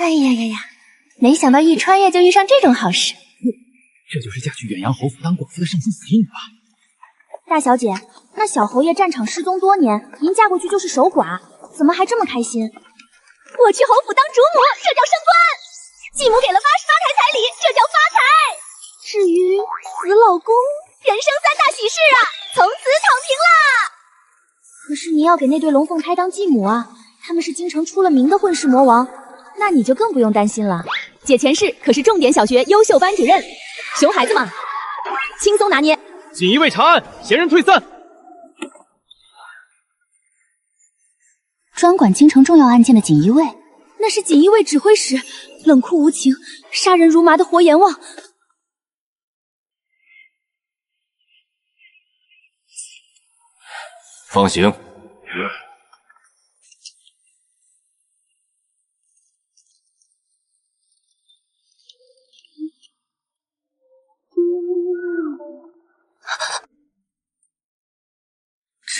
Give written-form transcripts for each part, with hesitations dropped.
哎呀呀呀！没想到一穿越就遇上这种好事。这就是嫁去远洋侯府当寡妇的圣心死命吧？大小姐，那小侯爷战场失踪多年，您嫁过去就是守寡，怎么还这么开心？我去侯府当主母，这叫升官；继母给了88台彩礼，这叫发财。至于死老公，人生3大喜事啊，从此躺平啦。可是你要给那对龙凤胎当继母啊，他们是京城出了名的混世魔王，那你就更不用担心了。姐前世可是重点小学优秀班主任，熊孩子嘛，轻松拿捏。锦衣卫查案，嫌人退散。专管京城重要案件的锦衣卫，那是锦衣卫指挥使，冷酷无情、杀人如麻的活阎王。放行。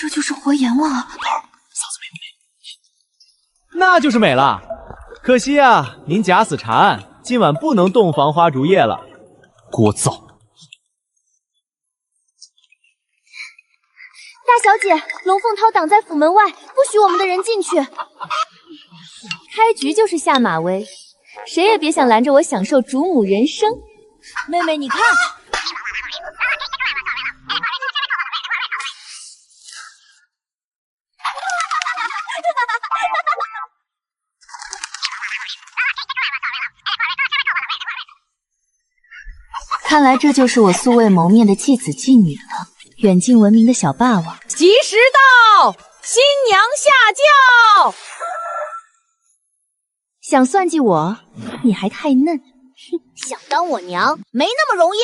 这就是活阎王啊！头，嫂子美不美？那就是美了。可惜啊，您假死查案，今晚不能洞房花烛夜了。聒噪！大小姐，龙凤涛挡在府门外，不许我们的人进去。开局就是下马威，谁也别想拦着我享受主母人生。妹妹，你看。看来这就是我素未谋面的继子继女了，远近闻名的小霸王。吉时到，新娘下轿。想算计我，你还太嫩。想当我娘，没那么容易。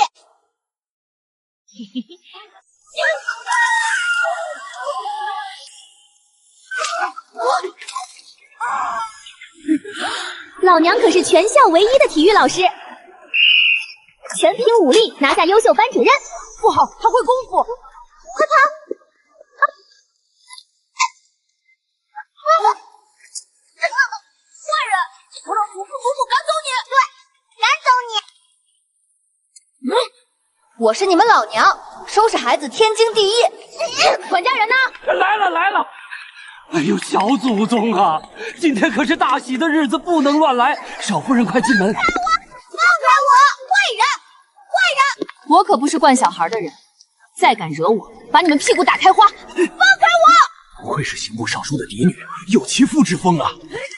老娘可是全校唯一的体育老师。全凭武力拿下优秀班主任。不好，他会功夫，快跑！坏人，我让祖父母赶走你！对，赶走你！我是你们老娘，收拾孩子天经地义。管家人呢？来了来了！哎呦，小祖宗啊，今天可是大喜的日子，不能乱来。少夫人，快进门！我可不是惯小孩的人，再敢惹我，把你们屁股打开花！放开我！不愧是刑部尚书的嫡女，有其父之风啊！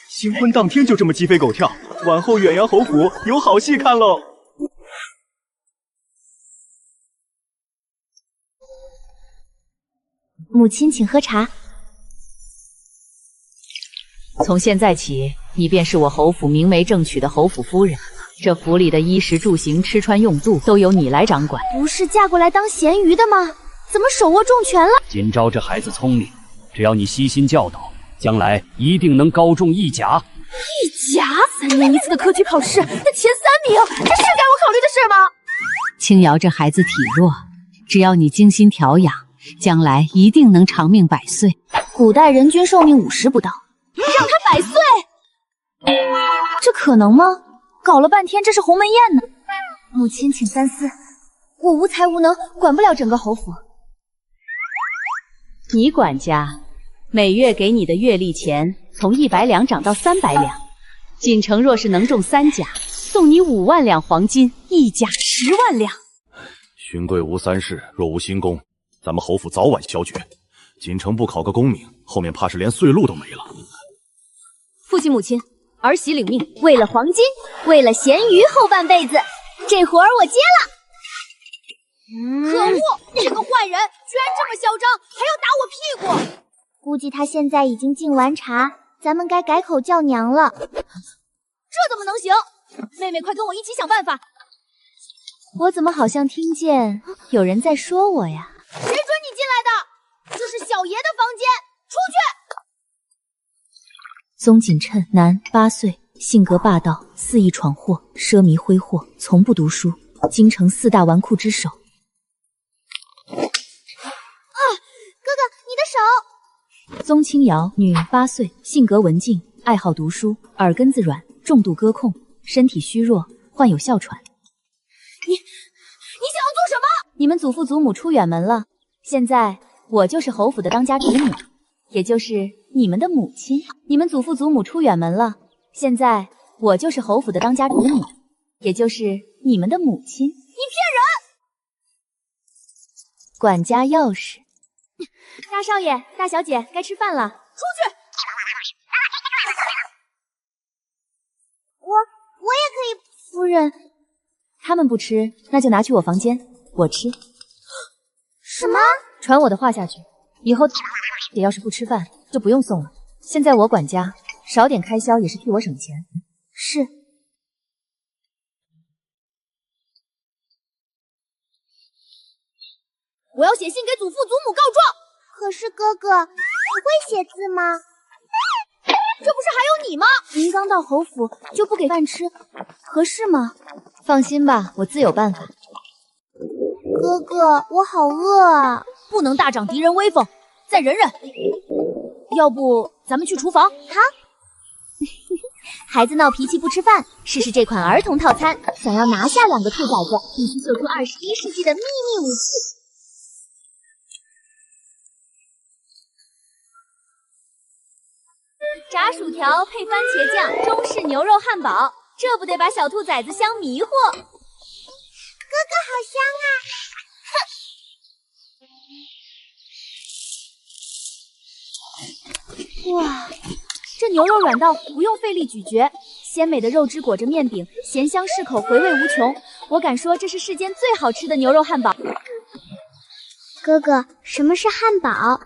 新婚当天就这么鸡飞狗跳，晚后远洋侯府有好戏看喽！母亲，请喝茶。从现在起，你便是我侯府明媒正娶的侯府夫人。这府里的衣食住行、吃穿用度都由你来掌管。不是嫁过来当咸鱼的吗？怎么手握重权了？今朝这孩子聪明，只要你悉心教导，将来一定能高中一甲。一甲？3年1次的科举考试，那前3名，这是该我考虑的事吗？青瑶这孩子体弱，只要你精心调养，将来一定能长命100岁。古代人均寿命50不到，让他100岁，这可能吗？搞了半天，这是鸿门宴呢。母亲，请三思，我无才无能，管不了整个侯府。你管家每月给你的月例钱从100两涨到300两，锦城若是能中3甲，送你5万两黄金，1甲10万两。勋贵无3事，若无新功，咱们侯府早晚消绝。锦城不考个功名，后面怕是连岁禄都没了。父亲母亲，儿媳领命。为了黄金，为了咸鱼后半辈子，这活儿我接了。可恶！这个坏人居然这么嚣张，还要打我屁股！估计他现在已经敬完茶，咱们该改口叫娘了。这怎么能行？妹妹，快跟我一起想办法！我怎么好像听见有人在说我呀？谁准你进来的？这是小爷的房间，出去！宗锦琛，男，8岁，性格霸道，肆意闯祸，奢靡挥霍，从不读书，京城4大纨绔之首。啊，哥哥，你的手！宗清瑶，女，8岁，性格文静，爱好读书，耳根子软，重度歌控，身体虚弱，患有哮喘。你想要做什么？你们祖父祖母出远门了，现在我就是侯府的当家主母，也就是你们的母亲。你们祖父祖母出远门了，现在我就是侯府的当家主母，也就是你们的母亲。你骗人！管家钥匙。大少爷、大小姐，该吃饭了，出去！我也可以。夫人，他们不吃，那就拿去我房间，我吃。什么？传我的话下去，以后姐要是不吃饭，就不用送了。现在我管家，少点开销也是替我省钱。是。我要写信给祖父祖母告状。可是哥哥，你会写字吗？这不是还有你吗？您刚到侯府就不给饭吃，合适吗？放心吧，我自有办法。哥哥，我好饿啊！不能大长敌人威风，再忍忍。要不咱们去厨房？好。孩子闹脾气不吃饭，试试这款儿童套餐。想要拿下2个兔崽子，必须秀出21世纪的秘密武器。炸薯条配番茄酱，中式牛肉汉堡，这不得把小兔崽子香迷惑？哥哥好香啊！哇，这牛肉软到不用费力咀嚼，鲜美的肉汁裹着面饼，咸香适口，回味无穷。我敢说这是世间最好吃的牛肉汉堡。哥哥，什么是汉堡？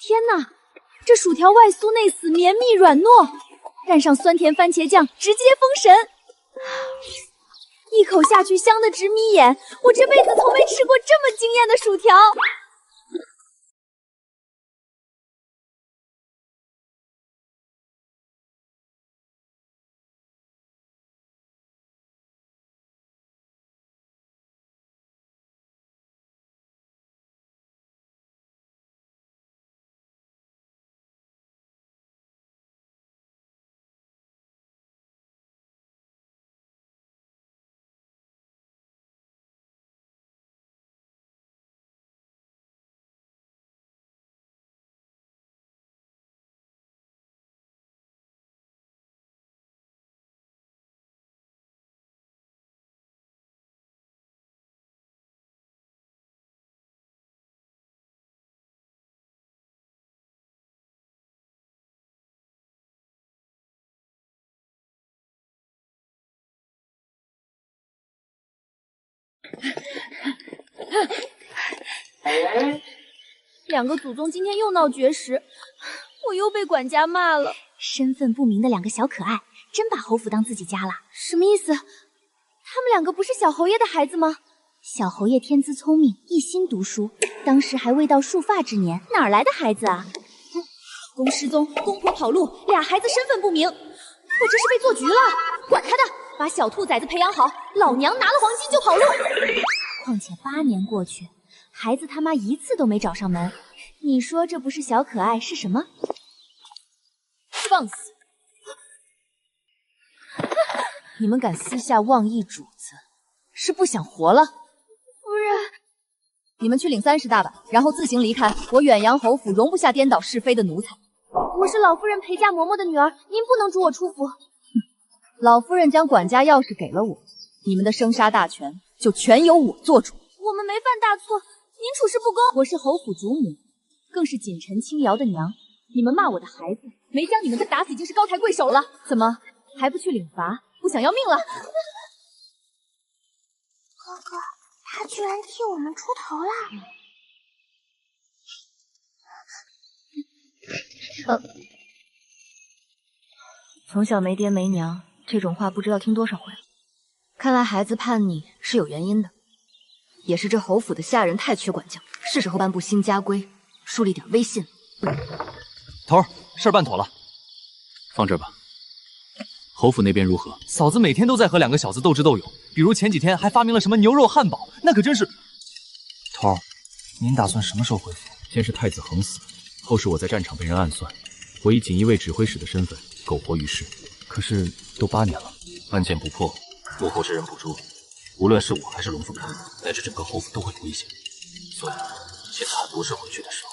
天哪，这薯条外酥内死，绵密软糯，蘸上酸甜番茄酱，直接封神。一口下去，香得直眯眼，我这辈子从没吃过这么惊艳的薯条。2个祖宗今天又闹绝食，我又被管家骂了。身份不明的2个小可爱，真把侯府当自己家了。什么意思？他们2个不是小侯爷的孩子吗？小侯爷天资聪明，一心读书，当时还未到束发之年，哪来的孩子啊？公失踪，公婆跑路，2孩子身份不明，我这是被做局了。管他的，把小兔崽子培养好，老娘拿了黄金就跑路。况且8年过去，孩子他妈一次都没找上门，你说这不是小可爱是什么？放肆！你们敢私下妄议主子，是不想活了？夫人，你们去领30大板，然后自行离开。我远洋侯府容不下颠倒是非的奴才。我是老夫人陪嫁嬷嬷的女儿，您不能逐我出府。老夫人将管家钥匙给了我，你们的生杀大权就全由我做主。我们没犯大错，您处事不公。我是侯府主母，更是锦臣轻瑶的娘。你们骂我的孩子，没将你们的打死已经是高抬贵手了。怎么还不去领罚？不想要命了？哥哥，他居然替我们出头了。从小没爹没娘，这种话不知道听多少回了。看来孩子叛逆是有原因的，也是这侯府的下人太缺管教，是时候颁布新家规，树立点威信。头儿，事儿办妥了，放这儿吧。侯府那边如何？嫂子每天都在和2个小子斗智斗勇，比如前几天还发明了什么牛肉汉堡，那可真是。头儿，您打算什么时候回府？先是太子横死，后是我在战场被人暗算，我以锦衣卫指挥使的身份苟活于世。可是都8年了，案件不破，幕后之人不诛，无论是我还是龙凤山，乃至整个侯府都会有危险。所以现在还不是回去的时候。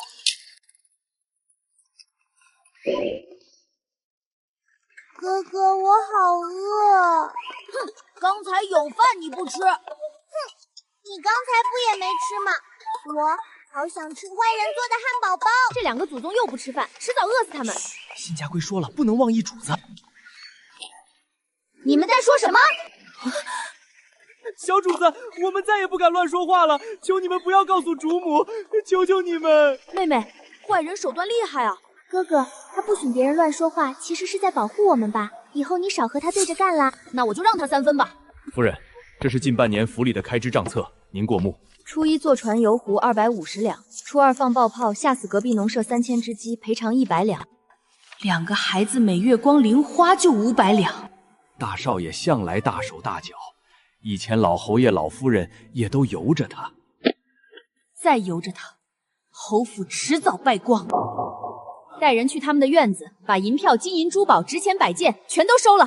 哥哥，我好饿。哼，刚才有饭你不吃。你刚才不也没吃吗？我好想吃坏人做的汉堡包。这2个祖宗又不吃饭，迟早饿死他们。新家规说了，不能忘义主子。你们在说什么？小主子，我们再也不敢乱说话了，求你们不要告诉主母，求求你们。妹妹，坏人手段厉害啊！哥哥，他不许别人乱说话，其实是在保护我们吧？以后你少和他对着干啦。那我就让他3分吧。夫人，这是近半年府里的开支账册，您过目。初1坐船游湖250两，初2放爆炮吓死隔壁农舍3000只鸡，赔偿100两。2个孩子每月光零花就500两。大少爷向来大手大脚，以前老侯爷老夫人也都由着他。再由着他，侯府迟早败光。带人去他们的院子，把银票、金银珠宝、值钱摆件全都收了。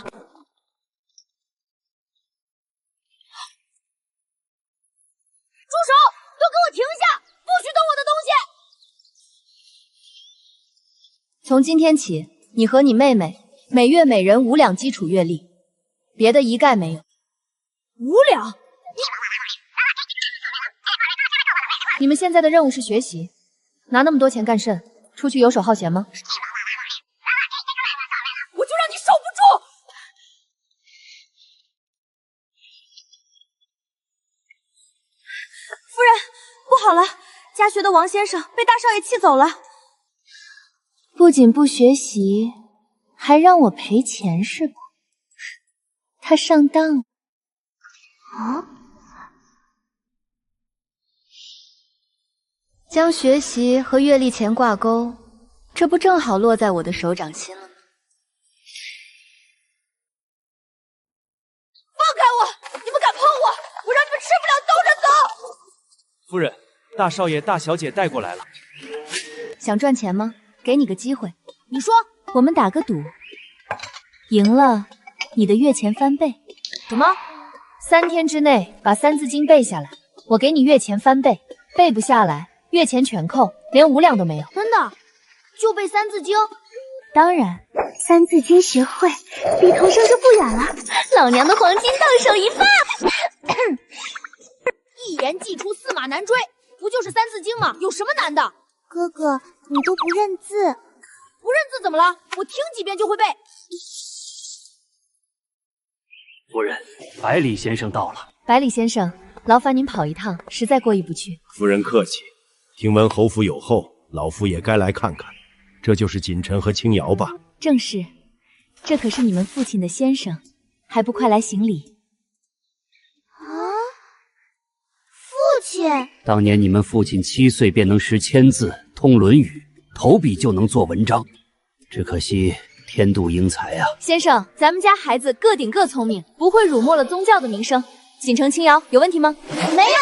住手！都给我停下！不许动我的东西！从今天起，你和你妹妹每月每人5两基础月例，别的一概没有。5两？你们现在的任务是学习，拿那么多钱干甚？出去游手好闲吗？我就让你守不住！夫人，不好了，家学的王先生被大少爷气走了。不仅不学习，还让我赔钱是吧？他上当了。啊？将学习和月例钱挂钩，这不正好落在我的手掌心了吗？放开我！你们敢碰我，我让你们吃不了兜着走！夫人，大少爷、大小姐带过来了。想赚钱吗？给你个机会。你说，我们打个赌，赢了你的月钱翻倍。什么？3天之内把《3字经》背下来，我给你月钱翻倍；背不下来，月钱全扣，连5两都没有。真的？就背《3字经》？当然， 3字经学会，离投生就不远了。老娘的黄金到手一半。一言既出，驷马难追，不就是《3字经》吗？有什么难的？哥哥，你都不认字，不认字怎么了？我听几遍就会背。夫人，百里先生到了。百里先生，劳烦您跑一趟，实在过意不去。夫人客气，听闻侯府有后，老夫也该来看看。这就是锦晨和青瑶吧？正是，这可是你们父亲的先生，还不快来行礼？父亲，当年你们父亲7岁便能识千字，通《论语》，投笔就能做文章，只可惜天妒英才啊！先生，咱们家孩子个顶个聪明，不会辱没了宗教的名声。锦城青瑶有问题吗？没有。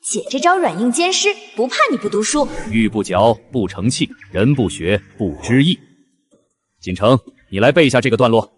姐这招软硬兼施，不怕你不读书。玉不嚼不成器，人不学不知义。锦城，你来背一下这个段落。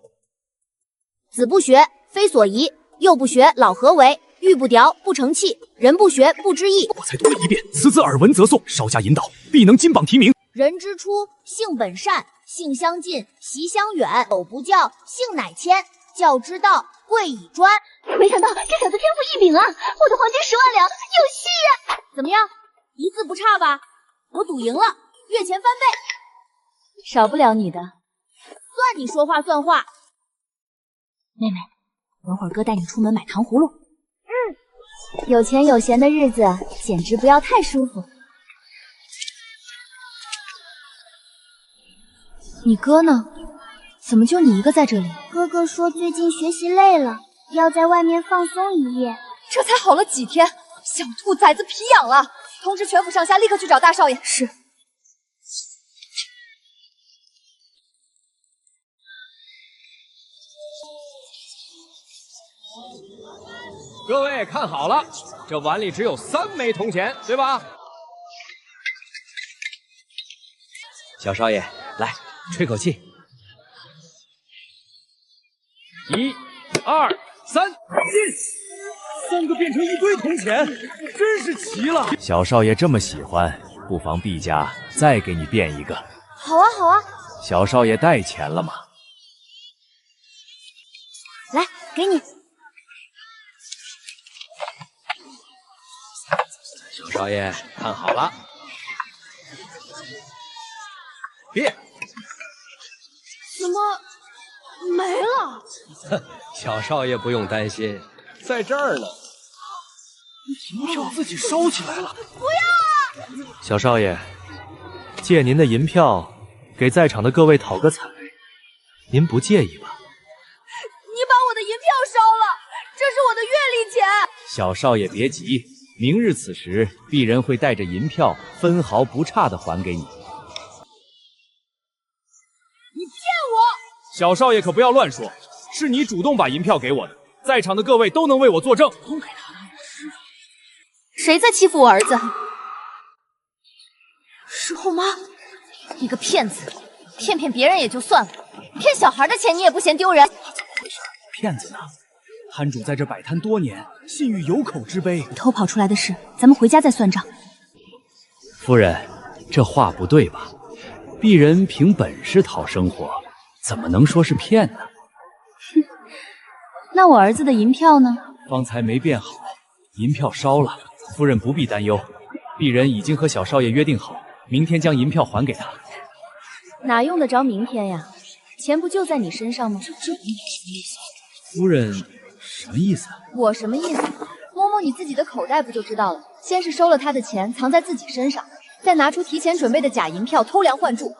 子不学，非所宜；幼不学，老何为？玉不雕，不成器；人不学，不知义。我再读了一遍，此字耳闻则诵，稍加引导，必能金榜题名。人之初，性本善，性相近，习相远。苟不教，性乃迁。教之道，贵以专。没想到这小子天赋异禀啊！我的黄金10万两有戏呀！怎么样，一字不差吧？我赌赢了，月钱翻倍。少不了你的。算你说话算话。妹妹，等会儿哥带你出门买糖葫芦。有钱有闲的日子简直不要太舒服。你哥呢？怎么就你一个在这里？哥哥说最近学习累了，要在外面放松一夜。这才好了几天，小兔崽子皮痒了！通知全府上下立刻去找大少爷。是。各位看好了，这碗里只有3枚铜钱，对吧？小少爷，来吹口气。1、2、3，进！3个变成一堆铜钱，真是齐了。小少爷这么喜欢，不妨陛下再给你变一个。好啊，好啊，小少爷带钱了吗？来，给你。小少爷，看好了，变！怎么没了？小少爷不用担心，在这儿呢。银票自己烧起来了！小少爷，借您的银票给在场的各位讨个彩，您不介意吧？你把我的银票烧了，这是我的月例钱。小少爷别急，明日此时，鄙人会带着银票分毫不差的还给你。你骗我！小少爷可不要乱说，是你主动把银票给我的，在场的各位都能为我作证。谁在欺负我儿子？是后妈，你个骗子！骗别人也就算了，骗小孩的钱你也不嫌丢人？骗子呢？摊主在这摆摊多年，信誉有口之碑。偷跑出来的事，咱们回家再算账。夫人，这话不对吧？鄙人凭本事讨生活，怎么能说是骗呢？那我儿子的银票呢？方才没变好，银票烧了，夫人不必担忧。鄙人已经和小少爷约定好，明天将银票还给他。哪用得着明天呀？钱不就在你身上吗？夫人什么意思？我什么意思？摸摸你自己的口袋不就知道了。先是收了他的钱藏在自己身上，再拿出提前准备的假银票偷梁换柱。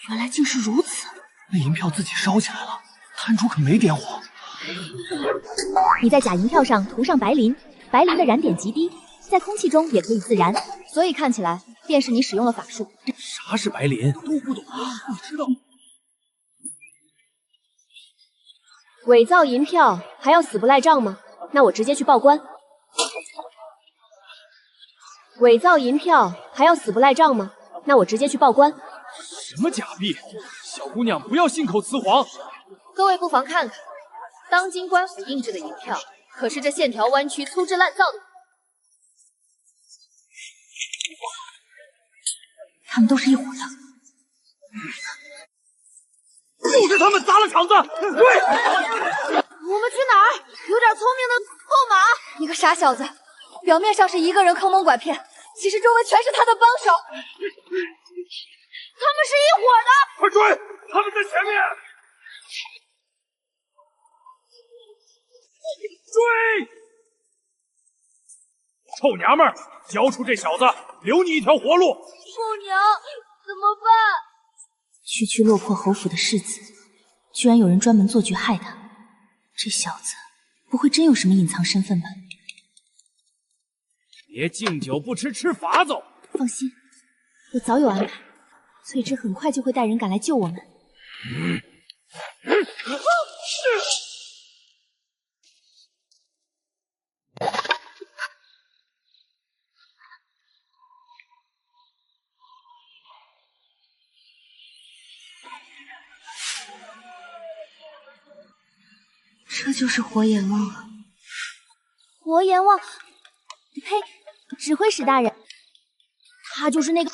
原来竟是如此。那银票自己烧起来了，摊主可没点火。你在假银票上涂上白磷，白磷的燃点极低，在空气中也可以自燃，所以看起来便是你使用了法术。啥是白磷？都不懂啊！你知道？伪造银票还要死不赖账吗？那我直接去报官。伪造银票还要死不赖账吗？那我直接去报官。什么假币？小姑娘不要信口雌黄。各位不妨看看，当今官府印制的银票，可是这线条弯曲、粗制滥造的。他们都是一伙的。就给他们砸了场子！对，我们去哪儿？有点聪明的后马！你个傻小子，表面上是一个人坑蒙拐骗，其实周围全是他的帮手。他们是一伙的！快追！他们在前面！追！臭娘们儿，交出这小子，留你一条活路！后娘，怎么办？区区落魄侯府的世子，居然有人专门做局害他。这小子不会真有什么隐藏身份吧？别敬酒不吃吃罚走。放心，我早有安排。翠芝很快就会带人赶来救我们。这就是火眼望啊！火眼望，呸！指挥使大人，他就是那个……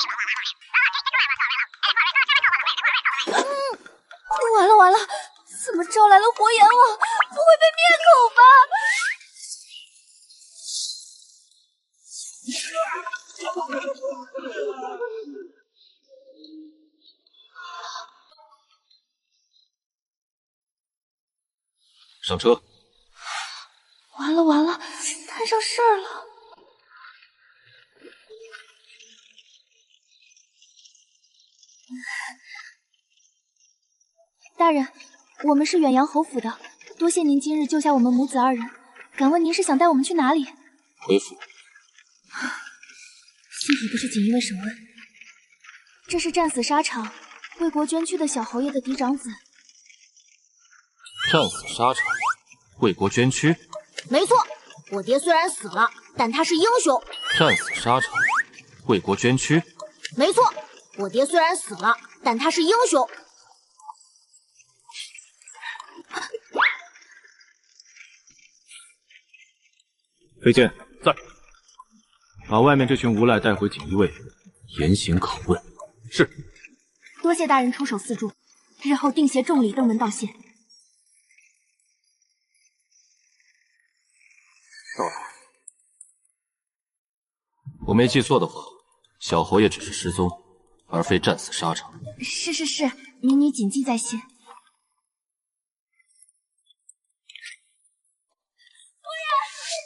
完了完了，怎么招来了火眼望？不会被灭口吧？上车。完了完了，摊上事儿了。大人，我们是远洋侯府的，多谢您今日救下我们母子二人。敢问您是想带我们去哪里？回府。幸好不是锦衣卫审问。这是战死沙场，为国捐躯的小侯爷的嫡长子。战死沙场，为国捐躯。没错，我爹虽然死了，但他是英雄。战死沙场，为国捐躯。没错，我爹虽然死了，但他是英雄。飞剑在，把外面这群无赖带回锦衣卫，严刑拷问。是。多谢大人出手四助，日后定携重礼登门道谢。我没记错的话，小侯爷只是失踪，而非战死沙场。是，民女谨记在心。夫人，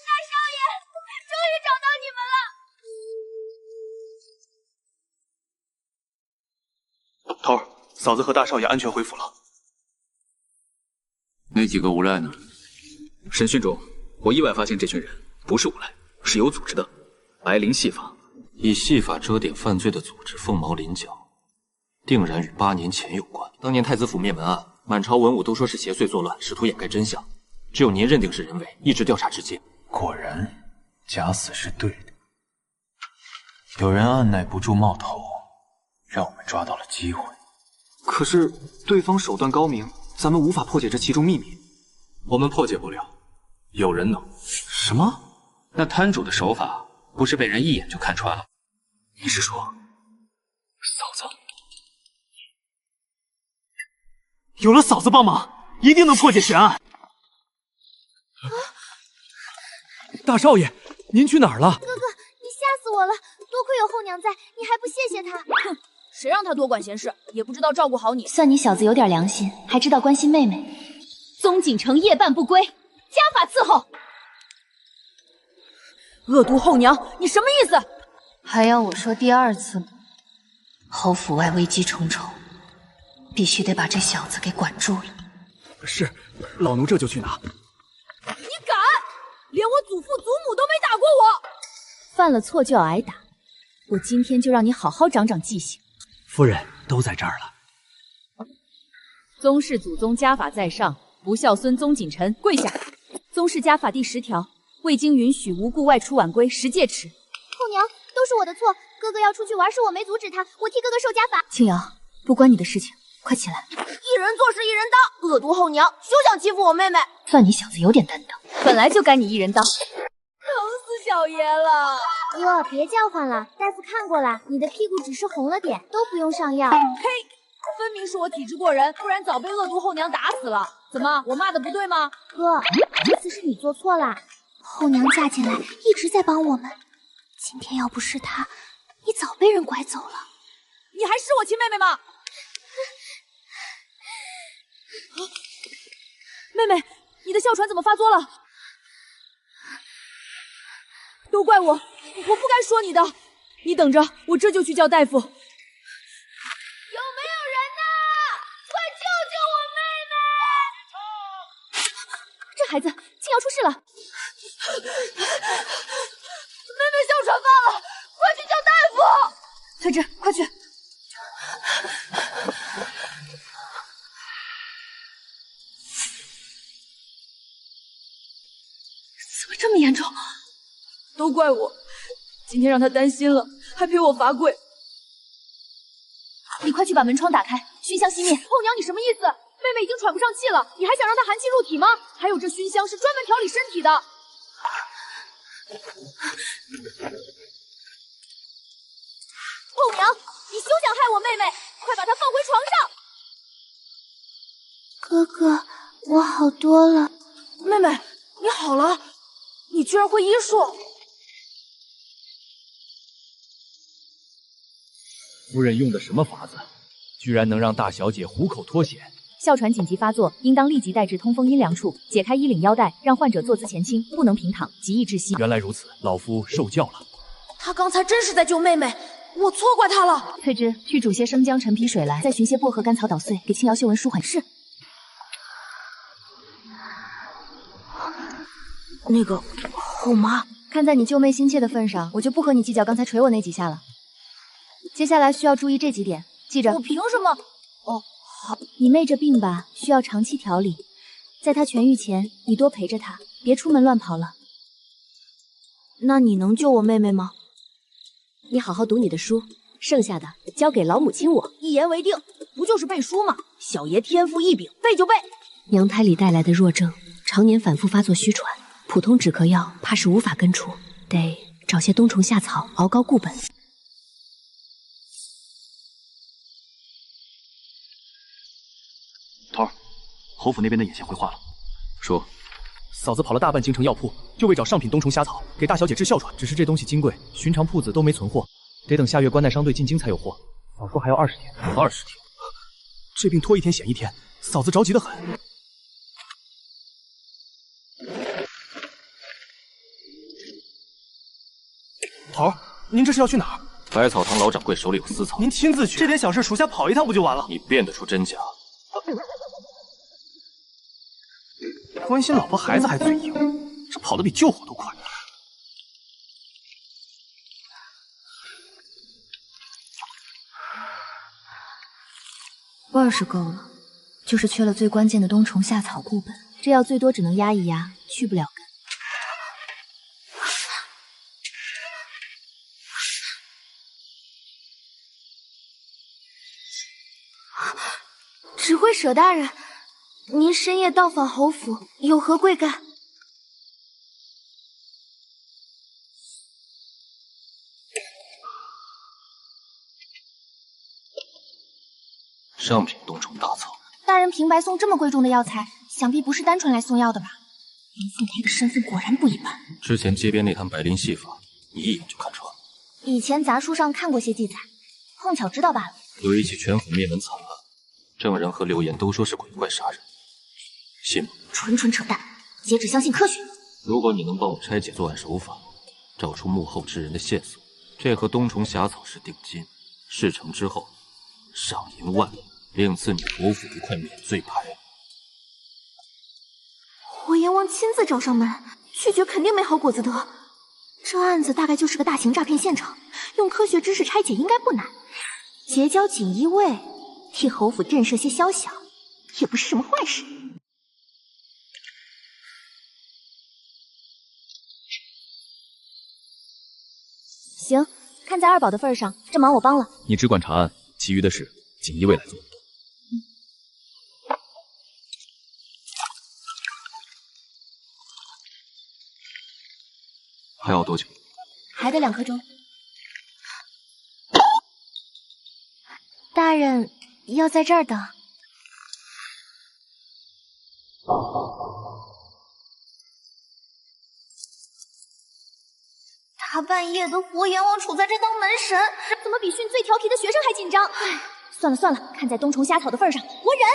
大少爷，终于找到你们了。头儿，嫂子和大少爷安全回府了。那几个无赖呢？审讯中，我意外发现这群人不是无赖，是有组织的白绫戏法。以戏法遮点犯罪的组织凤毛麟角，定然与8年前有关。当年太子府灭门案，满朝文武都说是邪祟作乱，试图掩盖真相，只有您认定是人为，一直调查至今。果然，假死是对的。有人按耐不住冒头，让我们抓到了机会。可是对方手段高明，咱们无法破解这其中秘密。我们破解不了，有人能。什么？那摊主的手法不是被人一眼就看穿了？你是说，嫂子？有了嫂子帮忙，一定能破解悬案。大少爷，您去哪儿了？哥哥，你吓死我了！多亏有后娘在，你还不谢谢她？哼，谁让他多管闲事，也不知道照顾好你。算你小子有点良心，还知道关心妹妹。宗锦城夜半不归，家法伺候。恶毒后娘，你什么意思？还要我说第二次吗？侯府外危机重重，必须得把这小子给管住了。是，老奴这就去拿。你敢？连我祖父祖母都没打过我！犯了错就要挨打，我今天就让你好好长长记性。夫人都在这儿了。宗室祖宗家法在上，不孝孙宗锦臣跪下。宗室家法第10条，未经允许无故外出晚归10戒尺。后娘，都是我的错，哥哥要出去玩，是我没阻止他，我替哥哥受家法。青瑶，不关你的事情，快起来！一人做事一人当，恶毒后娘休想欺负我妹妹！算你小子有点担当，本来就该你一人当。疼死小爷了！哥，别叫唤了，大夫看过了，你的屁股只是红了点，都不用上药。嘿，分明是我体质过人，不然早被恶毒后娘打死了。怎么，我骂的不对吗？哥，这次是你做错了，后娘嫁进来一直在帮我们，今天要不是她，你早被人拐走了。你还是我亲妹妹吗？妹妹，你的哮喘怎么发作了？都怪我，我不该说你的。你等着，我这就去叫大夫。有没有人呐？快救救我妹妹！这孩子竟要出事了！妹妹哮喘发了，快去叫大夫！翠芝，快去！怎么这么严重？都怪我，今天让他担心了，还陪我罚跪。你快去把门窗打开，熏香熄灭。后娘，你什么意思？妹妹已经喘不上气了，你还想让她寒气入体吗？还有这熏香是专门调理身体的。后娘，你休想害我妹妹，快把她放回床上。哥哥，我好多了。妹妹，你好了？你居然会医术！夫人用的什么法子，居然能让大小姐虎口脱险？哮喘紧急发作，应当立即带至通风阴凉处，解开衣领腰带，让患者坐姿前倾，不能平躺，极易窒息。原来如此，老夫受教了。他刚才真是在救妹妹，我错怪他了。翠芝，去煮些生姜、陈皮水来，再寻些薄荷、甘草捣碎，给青瑶嗅闻舒缓。是。那个后妈，看在你救妹心切的份上，我就不和你计较刚才捶我那几下了。接下来需要注意这几点，记着。我凭什么？哦，好。你妹这病吧，需要长期调理，在她痊愈前，你多陪着她，别出门乱跑了。那你能救我妹妹吗？你好好读你的书，剩下的交给老母亲我。一言为定，不就是背书吗？小爷天赋异禀，背就背。娘胎里带来的弱症，常年反复发作虚喘，普通止咳药怕是无法根除，得找些冬虫夏草熬膏固本。头儿，侯府那边的眼线回话了，说嫂子跑了大半京城药铺，就为找上品冬虫夏草给大小姐治哮喘。只是这东西金贵，寻常铺子都没存货，得等下月关内商队进京才有货。嫂说还要20天。20天，这病拖一天险一天，嫂子着急得很。头儿，您这是要去哪儿？百草堂老掌柜手里有私藏，您亲自去，这点小事属下跑一趟不就完了？你辨得出真假？关心老婆孩子还嘴硬，这跑得比救火都快。味儿是够了，就是缺了最关键的冬虫夏草固本，这药最多只能压一压，去不了根。指挥舍大人，您深夜到访侯府，有何贵干？上品冬虫大草。大人平白送这么贵重的药材，想必不是单纯来送药的吧？林凤台的身份果然不一般。之前街边那摊白绫戏法，你一眼就看穿了。以前杂书上看过些记载，碰巧知道罢了。有一起全府灭门惨案，证人和流言都说是鬼怪杀人，信吗？纯纯扯淡，姐只相信科学。如果你能帮我拆解作案手法，找出幕后之人的线索，这盒冬虫夏草是定金，事成之后赏银10000，另赐你侯府一块免罪牌。火阎王亲自找上门，拒绝肯定没好果子得。这案子大概就是个大型诈骗现场，用科学知识拆解应该不难。结交锦衣卫，替侯府震慑些宵小，也不是什么坏事。行，看在二宝的份上，这忙我帮了。你只管查案，其余的事锦衣卫来做。还要多久？还得2刻钟。大人要在这儿等。大半夜的，火阎王处在这当门神，怎么比训最调皮的学生还紧张？唉，算了算了，看在冬虫夏草的份上，我忍。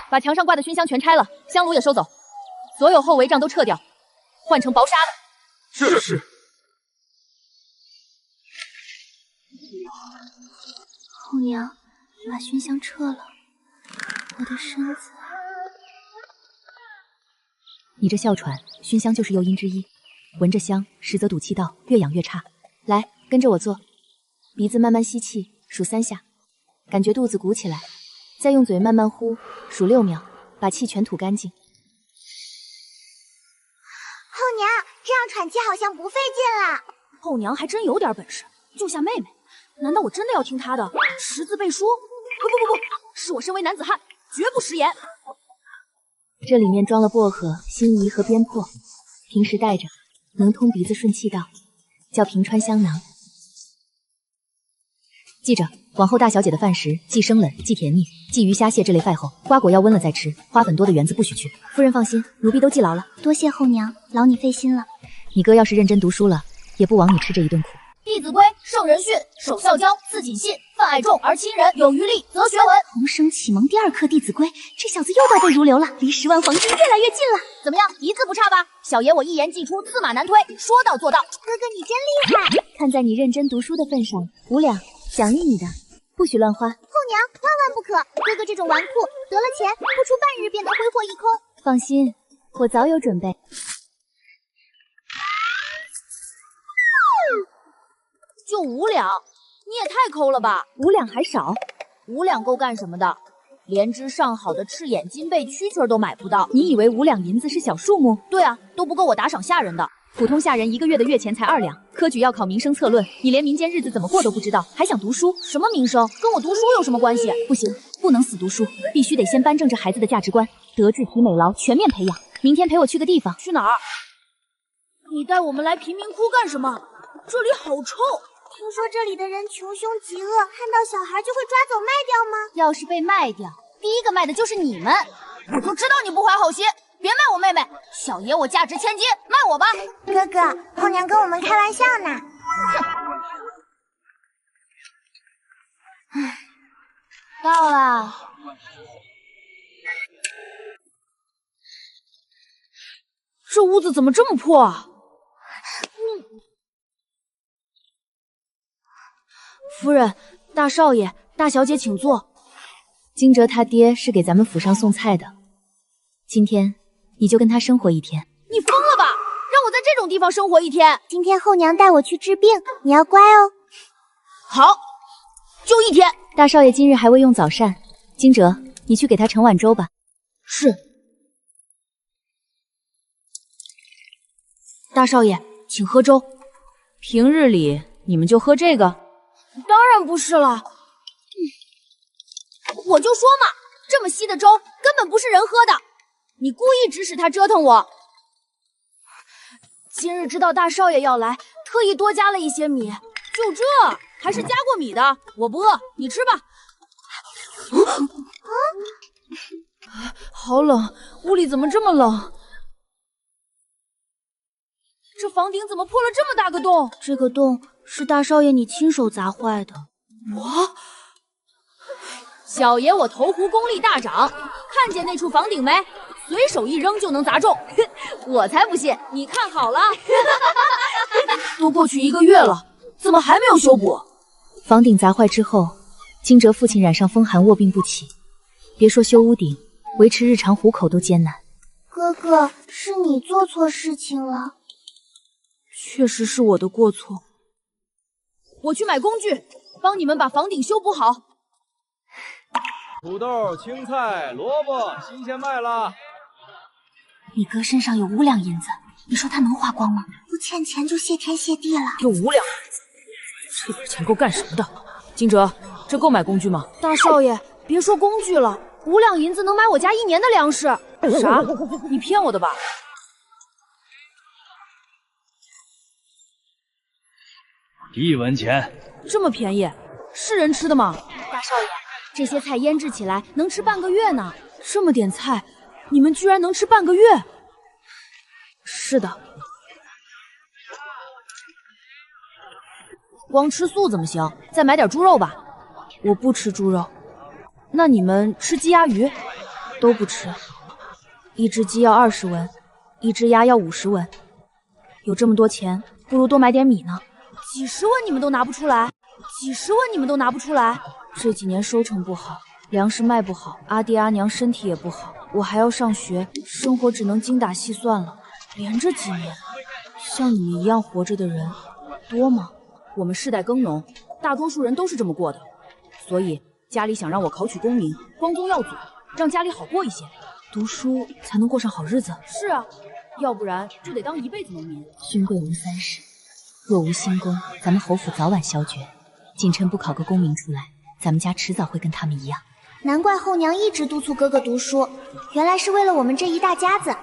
把墙上挂的熏香全拆了，香炉也收走，所有后帷帐都撤掉，换成薄纱的。是。后娘，把熏香撤了，我的身子。你这哮喘，熏香就是诱因之一，闻着香，实则堵气道，越养越差。来，跟着我做，鼻子慢慢吸气，数3下，感觉肚子鼓起来。再用嘴慢慢呼，数6秒，把气全吐干净。后娘，这样喘气好像不费劲了。后娘还真有点本事，救下妹妹。难道我真的要听她的，识字背书？不，是我身为男子汉，绝不食言。这里面装了薄荷、辛夷和边粕，平时带着，能通鼻子顺气道，叫平川香囊。记着，往后大小姐的饭食忌生冷，忌甜腻，忌鱼虾蟹这类饭后，瓜果要温了再吃，花粉多的园子不许去。夫人放心，奴婢都记牢了。多谢后娘，劳你费心了。你哥要是认真读书了，也不枉你吃这一顿苦。弟子规：圣人训，守孝交，自谨信，分爱众而亲仁，有余力则学文。同生启蒙第2课《弟子规》，这小子又倒背如流了，离10万黄金越来越近了。怎么样，一字不差吧？小爷我一言既出，驷马难推，说到做到。哥哥你真厉害！看在你认真读书的份上，5两奖励你的，不许乱花。后娘万万不可！哥哥这种纨绔，得了钱不出半日便能挥霍一空。放心，我早有准备。就5两，你也太抠了吧？5两还少？5两够干什么的？连只上好的赤眼金背蛐蛐都买不到。你以为5两银子是小数目？对啊，都不够我打赏下人的。普通下人1个月的月钱才2两，科举要考民生策论，你连民间日子怎么过都不知道，还想读书？什么民生？跟我读书有什么关系？不行，不能死读书，必须得先扳正这孩子的价值观，德智体美劳全面培养。明天陪我去个地方。去哪儿？你带我们来贫民窟干什么？这里好臭。听说这里的人穷凶极恶，看到小孩就会抓走卖掉吗？要是被卖掉，第一个卖的就是你们。我就知道你不怀好心，别卖我妹妹。小爷我价值千金，卖我吧。哥哥，后娘跟我们开玩笑呢。到了。这屋子怎么这么破啊？夫人、大少爷、大小姐，请坐。惊蛰他爹是给咱们府上送菜的，今天你就跟他生活一天。你疯了吧？让我在这种地方生活一天？今天后娘带我去治病，你要乖哦。好，就1天。大少爷今日还未用早膳，惊蛰，你去给他盛碗粥吧。是。大少爷，请喝粥。平日里你们就喝这个？当然不是了。我就说嘛，这么稀的粥根本不是人喝的，你故意指使他折腾我。今日知道大少爷要来，特意多加了一些米，就这还是加过米的。我不饿，你吃吧。好冷，屋里怎么这么冷？这房顶怎么破了这么大个洞？这个洞是大少爷你亲手砸坏的。我，小爷我投壶功力大涨，看见那处房顶没？随手一扔就能砸中。我才不信，你看好了。都过去1个月了，怎么还没有修补？房顶砸坏之后，惊蛰父亲染上风寒，卧病不起，别说修屋顶，维持日常糊口都艰难。哥哥，是你做错事情了。确实是我的过错，我去买工具，帮你们把房顶修补好。土豆、青菜、萝卜，新鲜卖了。你哥身上有5两银子，你说他能花光吗？不欠钱就谢天谢地了。有5两，这点钱够干什么的？惊蛰，这够买工具吗？大少爷，别说工具了，5两银子能买我家1年的粮食。啥？你骗我的吧？1文钱，这么便宜，是人吃的吗？大少爷，这些菜腌制起来能吃半个月呢。这么点菜，你们居然能吃半个月？是的。光吃素怎么行？再买点猪肉吧。我不吃猪肉。那你们吃鸡鸭鱼？都不吃。1只鸡要20文，1只鸭要50文。有这么多钱，不如多买点米呢。几十文你们都拿不出来，几十文你们都拿不出来。这几年收成不好，粮食卖不好，阿爹阿娘身体也不好，我还要上学，生活只能精打细算了。连着几年，像你们一样活着的人多吗？我们世代耕农，大多数人都是这么过的，所以家里想让我考取功名，光宗耀祖，让家里好过一些，读书才能过上好日子。是啊，要不然就得当一辈子农民。勋贵无3世。若无新功，咱们侯府早晚消绝。锦琛不考个功名出来，咱们家迟早会跟他们一样。难怪后娘一直督促哥哥读书，原来是为了我们这一大家子。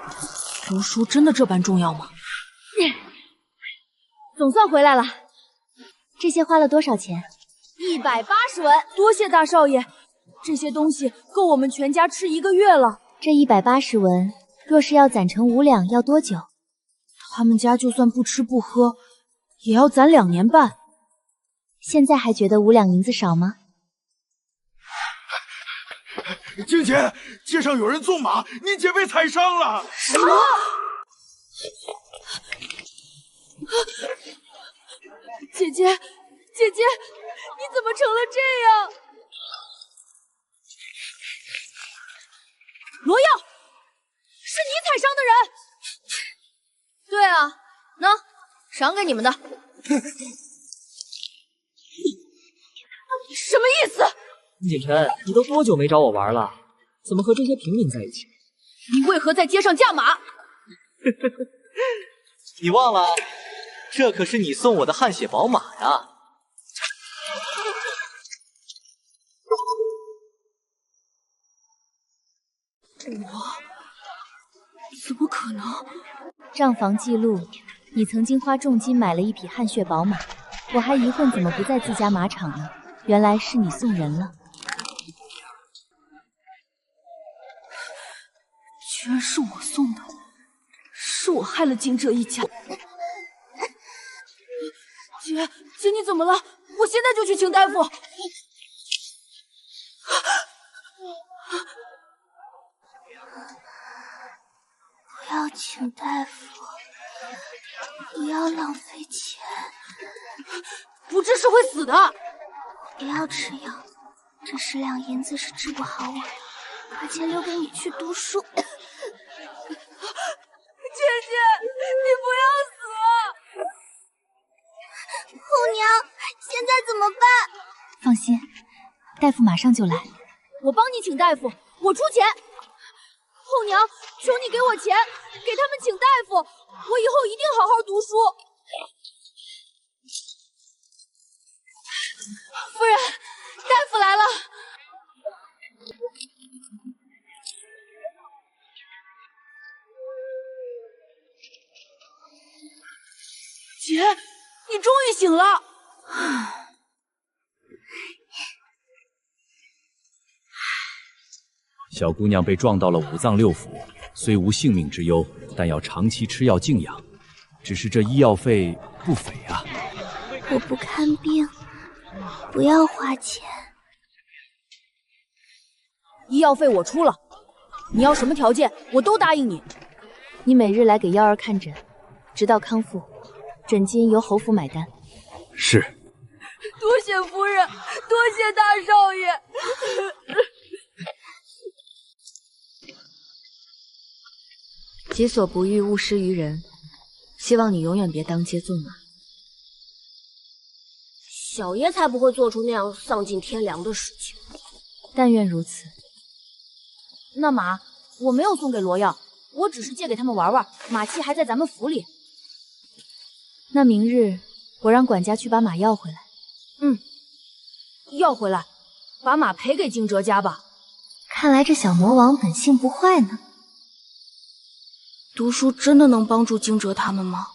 读书真的这般重要吗？总算回来了。这些花了多少钱？180文。多谢大少爷，这些东西够我们全家吃1个月了。这180文，若是要攒成5两，要多久？他们家就算不吃不喝，也要攒2年半。现在还觉得5两银子少吗？静姐，街上有人纵马，您姐被踩伤了。什么？姐姐，姐姐，你怎么成了这样？罗耀，是你踩伤的人。对啊，喏，赏给你们的。什么意思？锦琛，你都多久没找我玩了？怎么和这些平民在一起？你为何在街上驾马？你忘了，这可是你送我的汗血宝马呀！怎么可能？账房记录，你曾经花重金买了一匹汗血宝马，我还疑惑怎么不在自家马场呢？原来是你送人了。居然是我送的，是我害了金哲一家。姐你怎么了？我现在就去请大夫。不要请大夫，不要浪费钱，不治是会死的。不要吃药，这10两银子是治不好我的，把钱留给你去读书。姐姐，你不要死！后娘，现在怎么办？放心，大夫马上就来。我帮你请大夫，我出钱。后娘，求你给我钱，给他们请大夫，我以后一定好好读书。夫人，大夫来了。姐，你终于醒了。小姑娘被撞到了五脏六腑，虽无性命之忧，但要长期吃药静养。只是这医药费不菲啊！我不看病，不要花钱。医药费我出了，你要什么条件，我都答应你。你每日来给幺儿看诊，直到康复，诊金由侯府买单。是。多谢夫人，多谢大少爷。己所不欲，勿施于人。希望你永远别当街纵马。小爷才不会做出那样丧尽天良的事情。但愿如此。那马我没有送给罗耀，我只是借给他们玩玩，马器还在咱们府里。那明日我让管家去把马要回来。要回来，把马赔给惊蛰家吧。看来这小魔王本性不坏呢。读书真的能帮助惊蛰他们吗？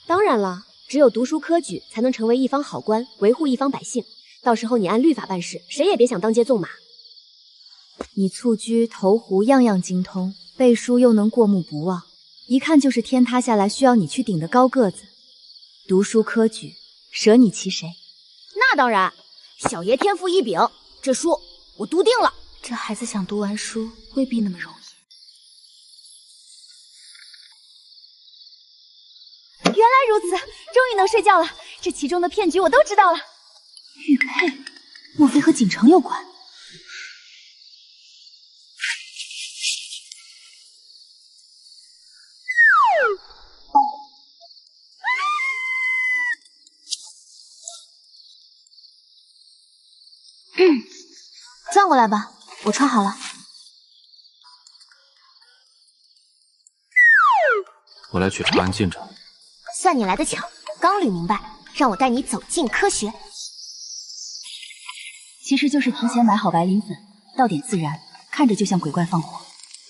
当然了，只有读书科举，才能成为一方好官，维护一方百姓。到时候你按律法办事，谁也别想当街纵马。你蹴鞠、投壶样样精通，背书又能过目不忘，一看就是天塌下来需要你去顶的高个子。读书科举，舍你其谁？那当然，小爷天赋异禀，这书我读定了。这孩子想读完书，未必那么容易。原来如此，终于能睡觉了。这其中的骗局我都知道了。玉佩，莫非和锦城有关？转过来吧，我穿好了。我来取查案进展。算你来得巧，刚捋明白，让我带你走进科学。其实就是提前买好白磷粉，倒点自燃，看着就像鬼怪放火。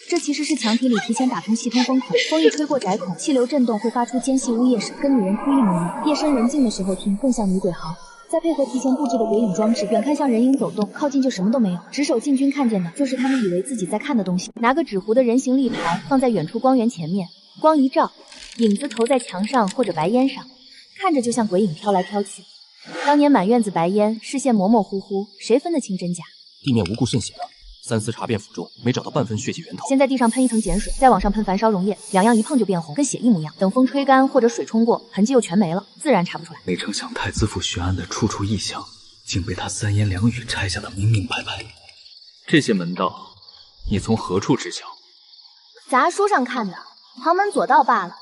这其实是墙体里提前打通系通风口，风一吹过窄孔，气流震动会发出尖细呜咽声，跟女人哭一模一样。夜深人静的时候听，更像女鬼嚎。再配合提前布置的鬼影装置，远看像人影走动，靠近就什么都没有。值守禁军看见的就是他们以为自己在看的东西。拿个纸糊的人形立牌放在远处光源前面，光一照，影子投在墙上或者白烟上，看着就像鬼影飘来飘去。当年满院子白烟，视线模模糊糊，谁分得清真假？地面无故渗血的，三司查遍府中，没找到半分血迹源头。先在地上喷一层碱水，再往上喷焚烧溶液，两样一碰就变红，跟血一模一样。等风吹干或者水冲过，痕迹又全没了，自然查不出来。没成想太子府悬案的处处异象，竟被他三言两语拆下的明明白白。这些门道，你从何处知晓？杂书上看的，旁门左道罢了。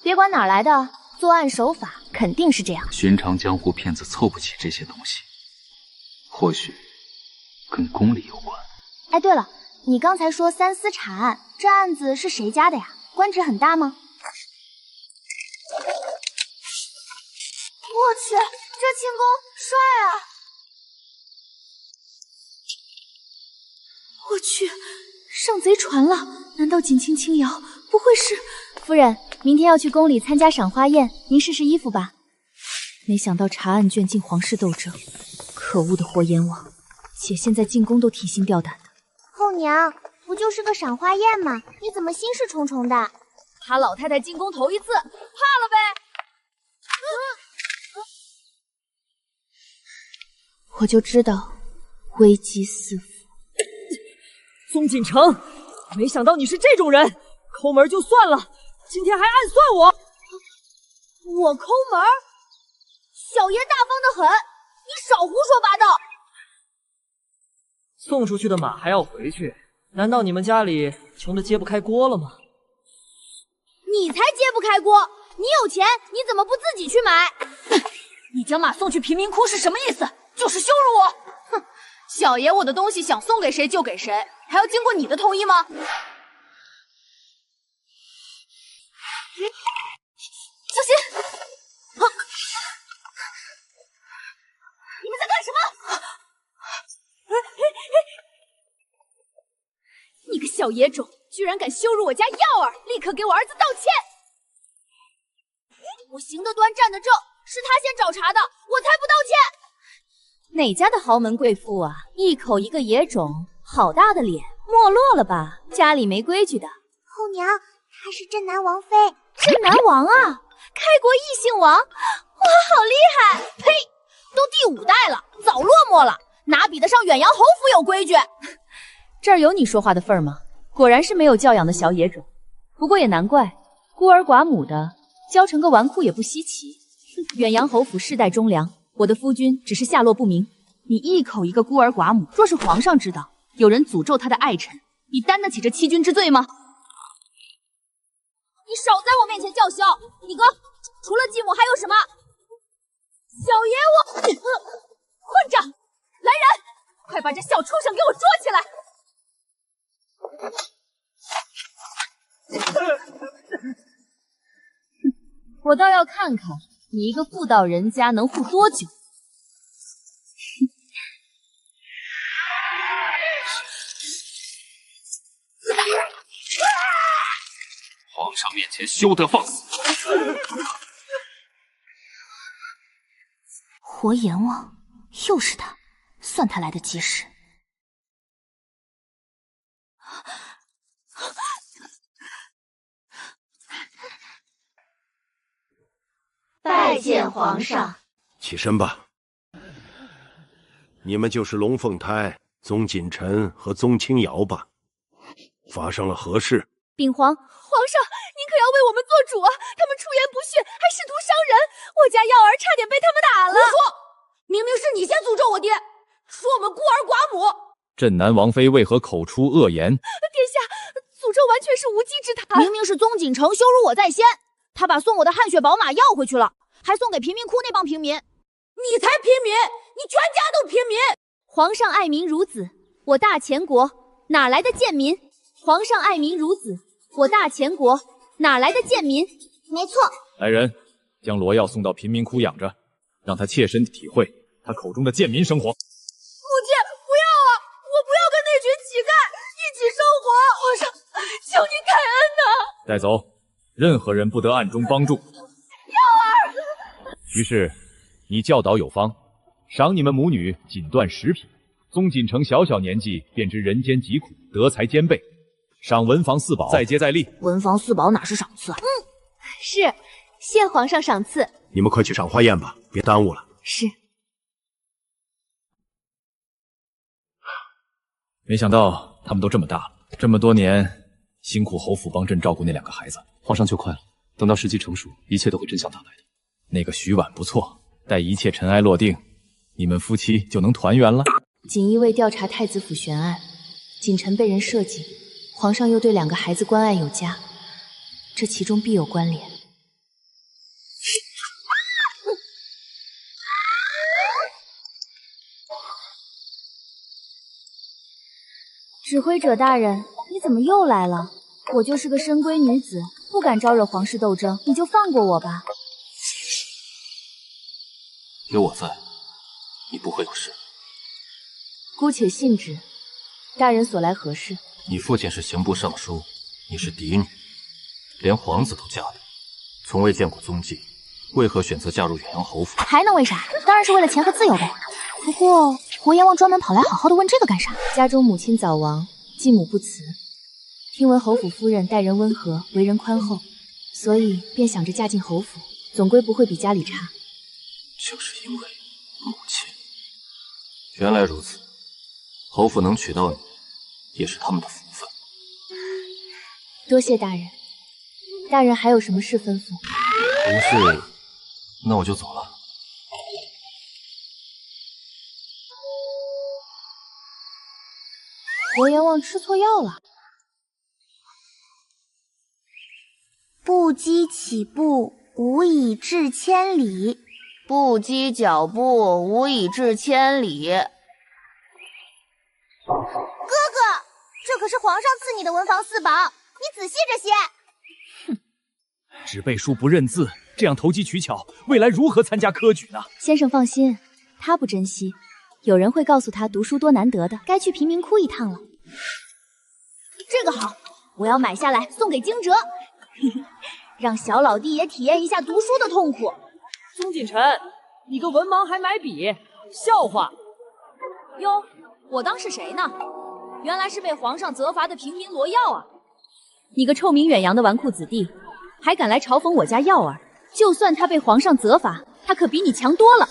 别管哪来的，作案手法肯定是这样。寻常江湖骗子凑不起这些东西，或许跟宫里有关。哎，对了，你刚才说三司查案，这案子是谁家的呀？官职很大吗？我去，这庆功帅啊！我去，上贼船了！难道锦清轻摇不会是？夫人，明天要去宫里参加赏花宴，您试试衣服吧。没想到查案卷进皇室斗争，可恶的火焰王！姐现在进宫都提心吊胆的。后娘，不就是个赏花宴吗？你怎么心事重重的？她老太太进宫头一次，怕了呗。我就知道危机四伏。宗锦城，没想到你是这种人，抠门就算了，今天还暗算我。我抠门？小爷大方得很，你少胡说八道。送出去的马还要回去，难道你们家里穷得揭不开锅了吗？你才揭不开锅！你有钱，你怎么不自己去买？你将马送去贫民窟是什么意思？就是羞辱我！哼，小爷我的东西想送给谁就给谁，还要经过你的同意吗？小心！啊！你们在干什么？你个小野种，居然敢羞辱我家耀儿！立刻给我儿子道歉！我行得端，站得正，是他先找茬的，我才不道歉！哪家的豪门贵妇啊？一口一个野种，好大的脸，没落了吧？家里没规矩的。后娘，她是镇南王妃。镇南王啊，开国异姓王，哇，好厉害！呸，都第5代了，早落寞了，哪比得上远洋侯府有规矩？这儿有你说话的份儿吗？果然是没有教养的小野种。不过也难怪，孤儿寡母的，教成个纨绔也不稀奇。远洋侯府世代忠良，我的夫君只是下落不明。你一口一个孤儿寡母，若是皇上知道，有人诅咒他的爱臣，你担得起这欺君之罪吗？你少在我面前叫嚣！你哥，除了继母还有什么？小爷我……混账！来人，快把这小畜生给我捉起来！我倒要看看你一个妇道人家能护多久。皇上面前休得放肆！火阎王，又是他，算他来得及时。拜见皇上。起身吧。你们就是龙凤胎宗锦臣和宗清瑶吧？发生了何事？禀皇上，您可要为我们做主啊！他们出言不逊，还试图伤人，我家耀儿差点被他们打了。胡说！明明是你先诅咒我爹，说我们孤儿寡母。镇南王妃为何口出恶言？殿下，诅咒完全是无稽之谈。明明是宗锦城羞辱我在先，他把送我的汗血宝马要回去了，还送给贫民窟那帮平民。你才平民，你全家都平民。皇上爱民如子，我大前国哪来的贱民？皇上爱民如子，我大前国哪来的贱民？没错。来人，将罗耀送到贫民窟养着，让他切身体会他口中的贱民生活。母亲，不要啊！我不要跟那群乞丐一起生活。皇上，求您开恩呐！带走，任何人不得暗中帮助。耀儿。于是，你教导有方，赏你们母女锦缎10匹。宗锦城小小年纪便知人间疾苦，德才兼备。赏文房4宝，再接再厉。文房4宝哪是赏赐？是，谢皇上赏赐。你们快去赏花宴吧，别耽误了。是。没想到他们都这么大了，这么多年辛苦侯府帮朕照顾那2个孩子。皇上就快了，等到时机成熟，一切都会真相大白的。那个徐婉不错，待一切尘埃落定，你们夫妻就能团圆了。锦衣卫调查太子府悬案，锦臣被人设计，皇上又对2个孩子关爱有加，这其中必有关联。指挥者大人，你怎么又来了？我就是个深闺女子，不敢招惹皇室斗争，你就放过我吧。有我在，你不会有事。姑且信之。大人所来何事？你父亲是刑部尚书，你是嫡女，连皇子都嫁的，从未见过踪迹，为何选择嫁入远阳侯府？还能为啥？当然是为了钱和自由呗。不过国阎王专门跑来好好的问这个干啥？家中母亲早亡，继母不慈，听闻侯府夫人待人温和，为人宽厚，所以便想着嫁进侯府，总归不会比家里差。就是因为母亲。原来如此，侯府能娶到你，也是他们的福分。多谢大人。大人还有什么事吩咐？无事，那我就走了。国阎王吃错药了。不积起步，无以至千里。不积脚步，无以至千里。哥哥，这可是皇上赐你的文房四宝，你仔细着些。只背书不认字，这样投机取巧，未来如何参加科举呢？先生放心，他不珍惜，有人会告诉他读书多难得的，该去贫民窟一趟了。这个好，我要买下来送给惊蛰，让小老弟也体验一下读书的痛苦。宗锦臣，你个文盲还买笔，笑话！哟，我当是谁呢？原来是被皇上责罚的平民罗耀啊！你个臭名远扬的纨绔子弟，还敢来嘲讽我家耀儿？就算他被皇上责罚，他可比你强多了。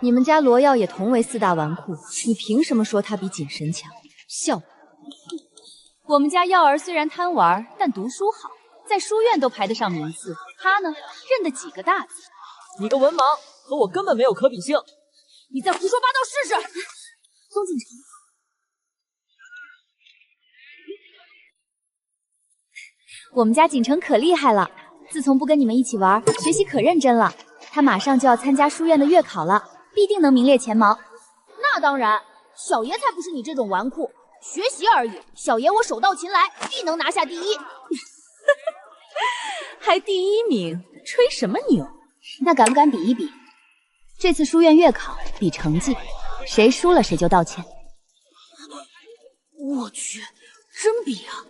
你们家罗耀也同为4大纨绔，你凭什么说他比锦神强？笑话！我们家耀儿虽然贪玩，但读书好，在书院都排得上名次。他呢，认得几个大字？你个文盲，和我根本没有可比性。你再胡说八道试试！宗锦城，我们家锦城可厉害了，自从不跟你们一起玩，学习可认真了。他马上就要参加书院的月考了，必定能名列前茅。那当然，小爷才不是你这种纨绔，学习而已。小爷我手到擒来，必能拿下第一。还第1名，吹什么牛？那敢不敢比一比？这次书院月考比成绩，谁输了谁就道歉。我去，真比啊！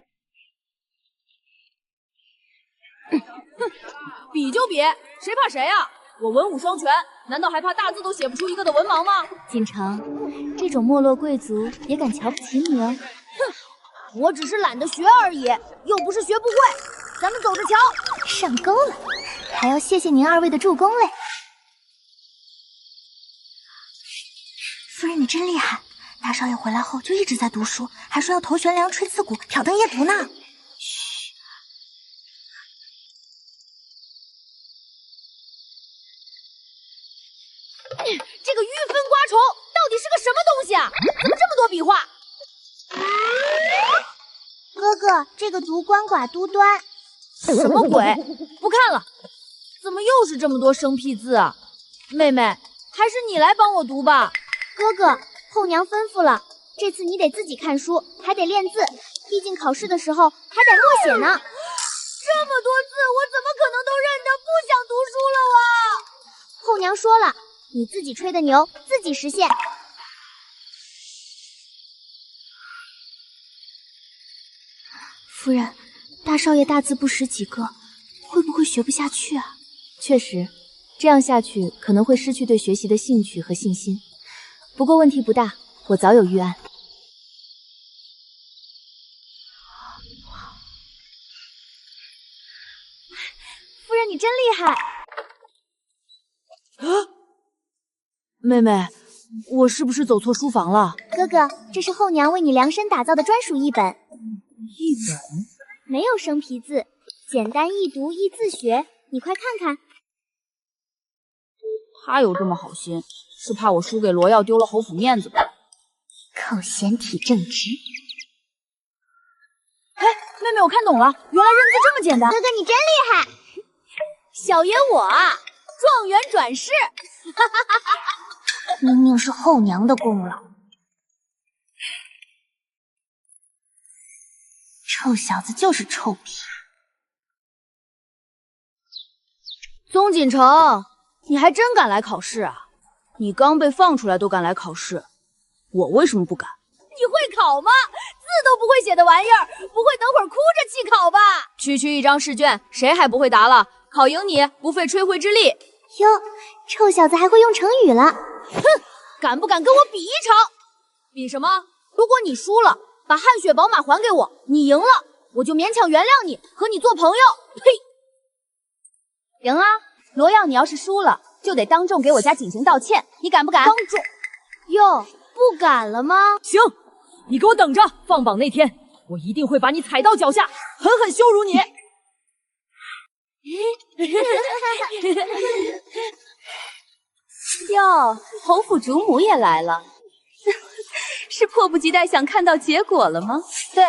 比就比，谁怕谁啊？我文武双全，难道还怕大字都写不出一个的文盲吗？锦城，这种没落贵族也敢瞧不起你哦？哼，我只是懒得学而已，又不是学不会。咱们走着瞧。上钩了，还要谢谢您2位的助攻嘞。夫人，你真厉害！大少爷回来后就一直在读书，还说要头悬梁吹刺股，挑灯夜读呢。嘘。这个玉分瓜虫到底是个什么东西啊？怎么这么多笔画？哥哥，这个读鳏寡都端。什么鬼？不看了。怎么又是这么多生僻字啊？妹妹，还是你来帮我读吧。哥哥，后娘吩咐了，这次你得自己看书，还得练字，毕竟考试的时候还得默写呢。这么多字，我怎么可能都认得？不想读书了我。后娘说了，你自己吹的牛，自己实现。夫人，大少爷大字不识几个，会不会学不下去啊？确实，这样下去可能会失去对学习的兴趣和信心。不过问题不大，我早有预案。夫人，你真厉害！啊，妹妹，我是不是走错书房了？哥哥，这是后娘为你量身打造的专属译本。译本？没有生僻字，简单易读易自学，你快看看。他有这么好心，是怕我输给罗耀丢了侯府面子吧？口嫌体正直。嘿，妹妹，我看懂了，原来认字这么简单。哥哥，你真厉害！小爷我啊，状元转世。明明是后娘的功劳。臭小子就是臭皮。宗锦城，你还真敢来考试啊？你刚被放出来都敢来考试，我为什么不敢？你会考吗？字都不会写的玩意儿，不会等会儿哭着弃考吧？区区一张试卷，谁还不会答了？考赢你不费吹灰之力。哟，臭小子还会用成语了！哼，敢不敢跟我比一场？比什么？如果你输了，把汗血宝马还给我；你赢了，我就勉强原谅你，和你做朋友。呸！赢啊！罗耀，你要是输了，就得当众给我家景行道歉，你敢不敢？当众？哟，不敢了吗？行，你给我等着，放榜那天，我一定会把你踩到脚下，狠狠羞辱你。哟，侯府主母也来了，是迫不及待想看到结果了吗？对，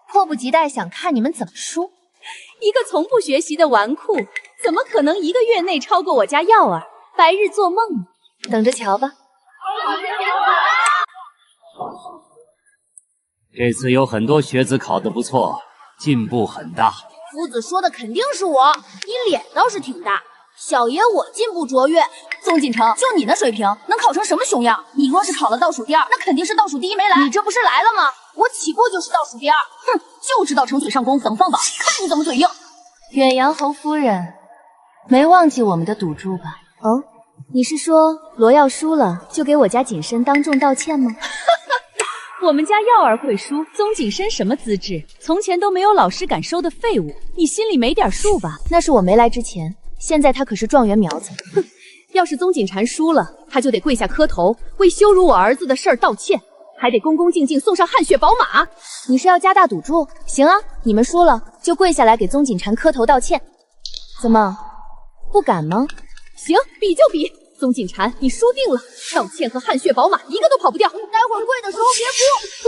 迫不及待想看你们怎么输。一个从不学习的纨绔，怎么可能1个月内超过我家耀儿？白日做梦呢！等着瞧吧。这次有很多学子考得不错，进步很大。夫子说的肯定是我，你脸倒是挺大。小爷我进步卓越。宗锦城，就你那水平，能考成什么熊样？你若是考了倒数第2，那肯定是倒数第1没来。你这不是来了吗？我起步就是倒数第2。哼，就知道逞嘴上弓，等放榜，看你怎么嘴硬。远洋侯夫人，没忘记我们的赌注吧？哦，你是说罗耀输了就给我家景深当众道歉吗？我们家耀儿会输，宗景深什么资质？从前都没有老师敢收的废物，你心里没点数吧？那是我没来之前，现在他可是状元苗子。哼，要是宗景禅输了，他就得跪下磕头，为羞辱我儿子的事儿道歉，还得恭恭敬敬送上汗血宝马。你是要加大赌注？行啊，你们输了就跪下来给宗景禅磕头道歉。怎么，不敢吗？行，比就比。宗景禅，你输定了！道歉和汗血宝马一个都跑不掉。待会儿跪的时候别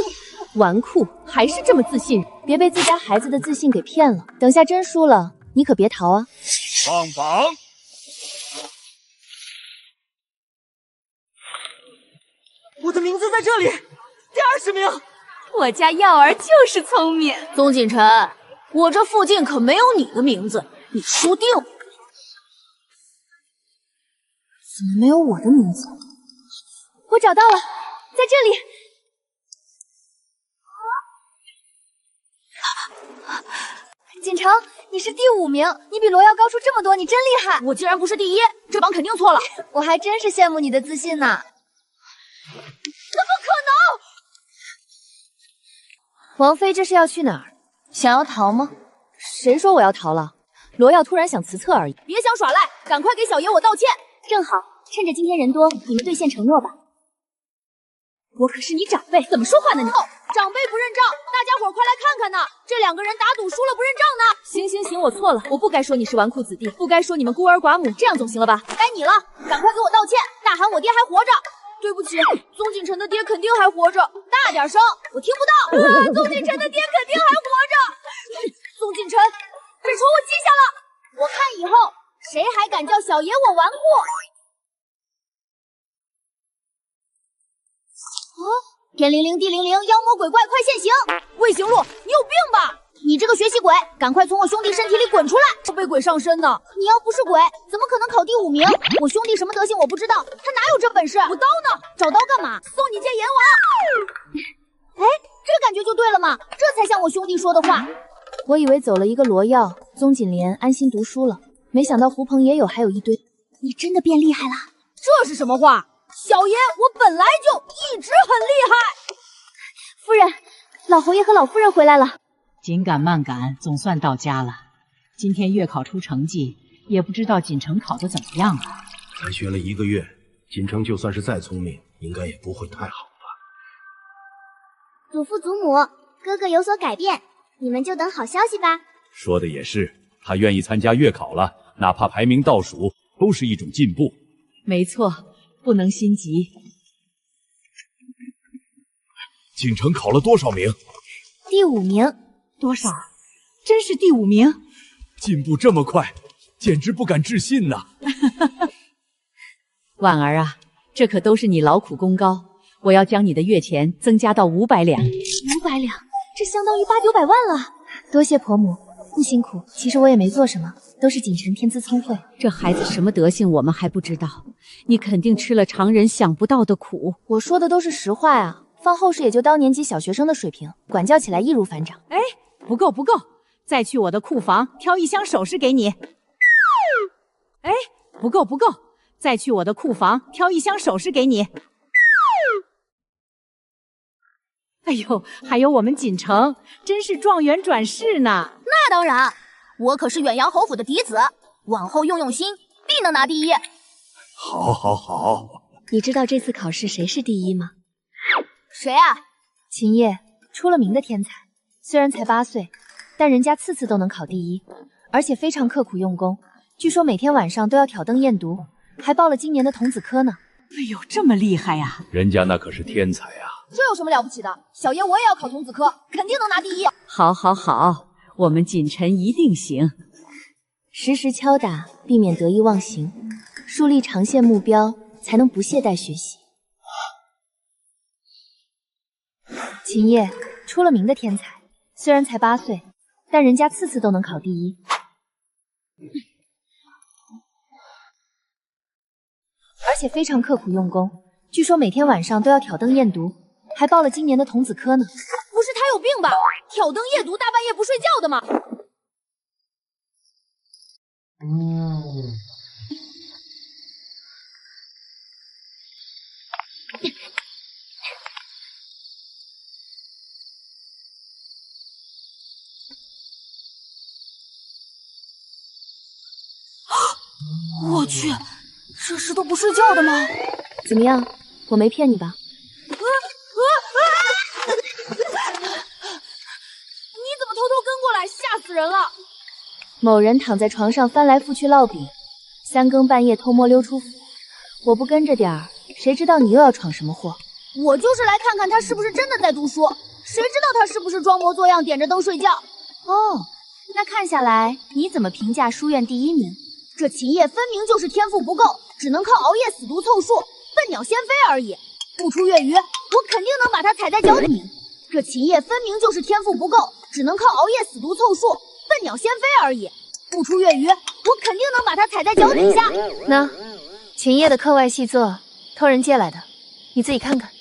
哭。纨绔还是这么自信，别被自家孩子的自信给骗了。等下真输了，你可别逃啊！放榜。我的名字在这里，第20名。我家耀儿就是聪明。宗锦臣，我这附近可没有你的名字，你输定了。怎么没有我的名字？我找到了，在这里。锦城，你是第5名，你比罗耀高出这么多，你真厉害！我竟然不是第1，这榜肯定错了。我还真是羡慕你的自信呢。怎么可能？王妃这是要去哪儿？想要逃吗？谁说我要逃了？罗耀突然想辞册而已。别想耍赖，赶快给小爷我道歉。正好，趁着今天人多，你们兑现承诺吧。我可是你长辈，怎么说话呢你？长辈不认账，大家伙快来看看呢！这2个人打赌输了不认账呢！行行行，我错了，我不该说你是纨绔子弟，不该说你们孤儿寡母，这样总行了吧？该你了，赶快给我道歉，大喊我爹还活着！对不起，宗景臣的爹肯定还活着，大点声，我听不到。宗景臣的爹肯定还活着。宗景臣，这仇我记下了，我看以后谁还敢叫小爷我纨绔？天灵灵地灵灵，妖魔鬼怪快现形！魏行路，你有病吧？你这个学习鬼，赶快从我兄弟身体里滚出来！被鬼上身呢！你要不是鬼，怎么可能考第5名？我兄弟什么德行我不知道，他哪有这本事？我刀呢？找刀干嘛？送你见阎王！哎，这感觉就对了嘛，这才像我兄弟说的话。我以为走了一个罗耀，宗锦莲安心读书了，没想到胡鹏也有，还有一堆。你真的变厉害了？这是什么话？小爷我本来就一直很厉害。夫人，老侯爷和老夫人回来了。紧赶慢赶，总算到家了。今天月考出成绩，也不知道锦城考得怎么样了。才学了1个月，锦城就算是再聪明，应该也不会太好吧。祖父祖母，哥哥有所改变，你们就等好消息吧。说的也是，他愿意参加月考了，哪怕排名倒数，都是一种进步。没错，不能心急。锦城考了多少名？第5名。多少？真是第5名？进步这么快，简直不敢置信呐！婉儿啊，这可都是你劳苦功高，我要将你的月钱增加到500两。500两，这相当于800-900万了。多谢婆母，不辛苦，其实我也没做什么，都是锦晨天资聪慧。这孩子什么德行我们还不知道，你肯定吃了常人想不到的苦。我说的都是实话啊，放后世也就高年级小学生的水平，管教起来易如反掌。哎，不够不够，再去我的库房挑一箱首饰给你。哎，不够不够，再去我的库房挑一箱首饰给你。哎呦，还有我们锦城，真是状元转世呢！那当然，我可是远洋侯府的嫡子，往后用用心，必能拿第一。好，好，好！你知道这次考试谁是第一吗？谁啊？秦叶，出了名的天才，虽然才8岁，但人家次次都能考第一，而且非常刻苦用功。据说每天晚上都要挑灯夜读，还报了今年的童子科呢。哎呦，这么厉害呀！人家那可是天才啊！这有什么了不起的？小爷我也要考童子科，肯定能拿第一。好，好，好，我们锦城一定行。时时敲打，避免得意忘形，树立长线目标，才能不懈怠学习。秦叶，出了名的天才，虽然才8岁，但人家次次都能考第一。而且非常刻苦用功，据说每天晚上都要挑灯夜读，还报了今年的童子科呢。不是他有病吧？挑灯夜读，大半夜不睡觉的吗？我去，这是都不睡觉的吗？怎么样，我没骗你吧？你怎么偷偷跟过来？吓死人了！某人躺在床上翻来覆去烙饼，3更半夜偷摸溜出府，我不跟着点儿，谁知道你又要闯什么祸？我就是来看看他是不是真的在读书，谁知道他是不是装模作样点着灯睡觉？哦，那看下来，你怎么评价书院第1名？这秦叶分明就是天赋不够，只能靠熬夜死读凑数，笨鸟先飞而已。不出月余，我肯定能把他踩在脚底。这秦叶分明就是天赋不够，只能靠熬夜死读凑数，笨鸟先飞而已。不出月余，我肯定能把他踩在脚底下。那秦叶的课外习作，偷人借来的，你自己看看。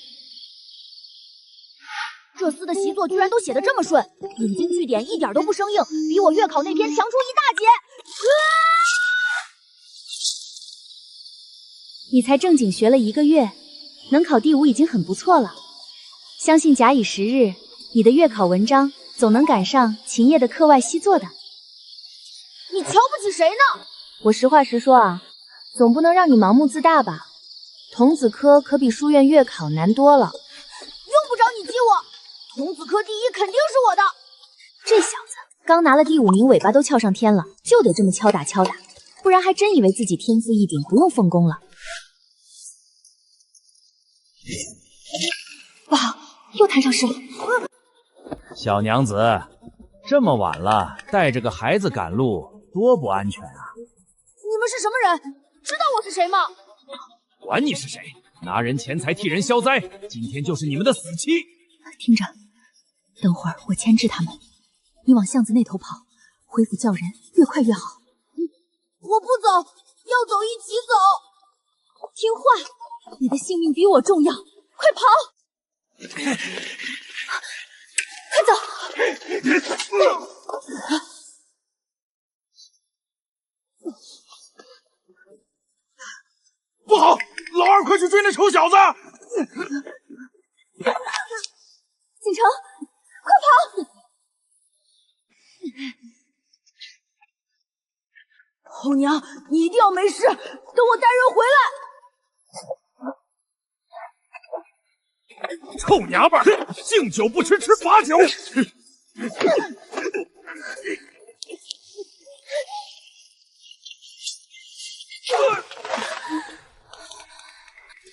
这厮的习作居然都写得这么顺，引经据典一点都不生硬，比我月考那篇强出一大截。你才正经学了1个月，能考第5已经很不错了。相信假以时日，你的月考文章总能赶上秦叶的课外习作的。你瞧不起谁呢？我实话实说啊，总不能让你盲目自大吧？童子科可比书院月考难多了。用不着你激我，童子科第1肯定是我的。这小子刚拿了第5名，尾巴都翘上天了，就得这么敲打敲打，不然还真以为自己天赋异禀，不用奉公了。不好，又摊上事了。小娘子，这么晚了，带着个孩子赶路，多不安全啊！你们是什么人？知道我是谁吗？管你是谁，拿人钱财替人消灾，今天就是你们的死期。听着，等会儿我牵制他们，你往巷子那头跑，回府叫人，越快越好。我不走，要走一起走。听话，你的性命比我重要，快跑！快走！不好，老二快去追那臭小子！锦城，快跑！后娘，你一定要没事，等我带人回来。臭娘们儿，敬酒不吃吃罚酒。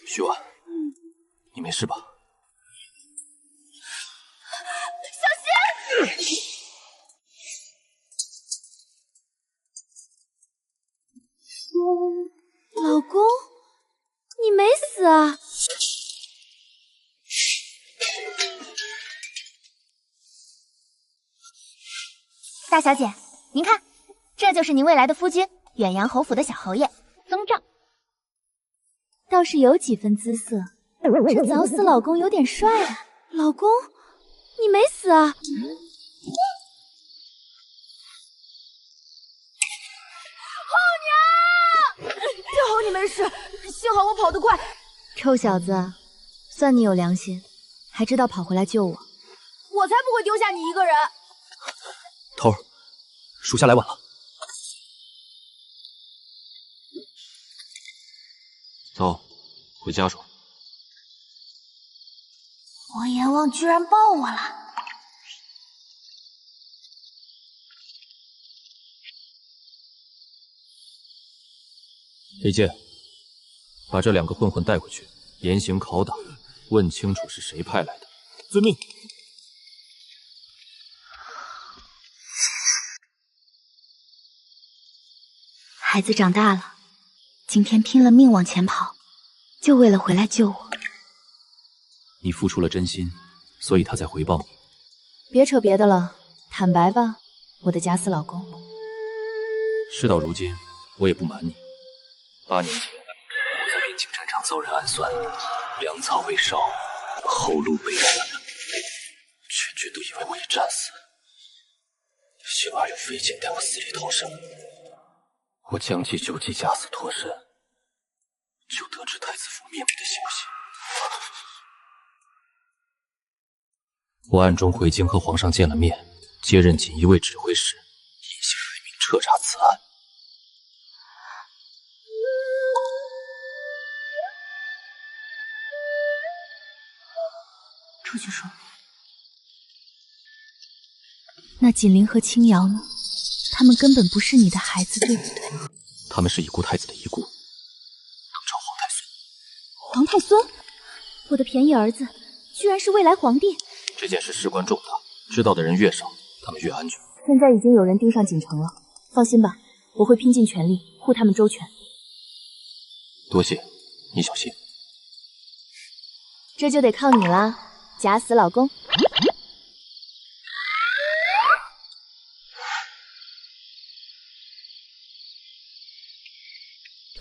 徐婉，你没事吧？小心！老公，你没死啊？大小姐，您看，这就是您未来的夫君，远洋侯府的小侯爷宗正。倒是有几分姿色，这早死老公有点帅啊。老公，你没死啊？后娘，幸好你没事，幸好我跑得快。臭小子，算你有良心，还知道跑回来救我。我才不会丢下你一个人。头儿，属下来晚了。走，回家说。火阎王居然抱我了！飞剑，把这2个混混带回去，严刑拷打，问清楚是谁派来的。遵命。孩子长大了，今天拼了命往前跑，就为了回来救我。你付出了真心，所以他才回报你。别扯别的了，坦白吧，我的假死老公。事到如今，我也不瞒你，8年前我在边境战场遭人暗算，粮草被烧，后路被斩，全军都以为我已战死，幸而有飞剑带我死里逃生。我将计就计，假死脱身，就得知太子府灭门的消息。我暗中回京和皇上见了面，接任锦衣卫指挥使，隐姓埋名彻查此案。出去说。那锦麟和青瑶呢？他们根本不是你的孩子，对不对？他们是已故太子的遗孤，当朝皇太孙。皇太孙，我的便宜儿子，居然是未来皇帝！这件事事关重大，知道的人越少，他们越安全。现在已经有人盯上锦城了，放心吧，我会拼尽全力护他们周全。多谢，你小心。这就得靠你啦，假死老公。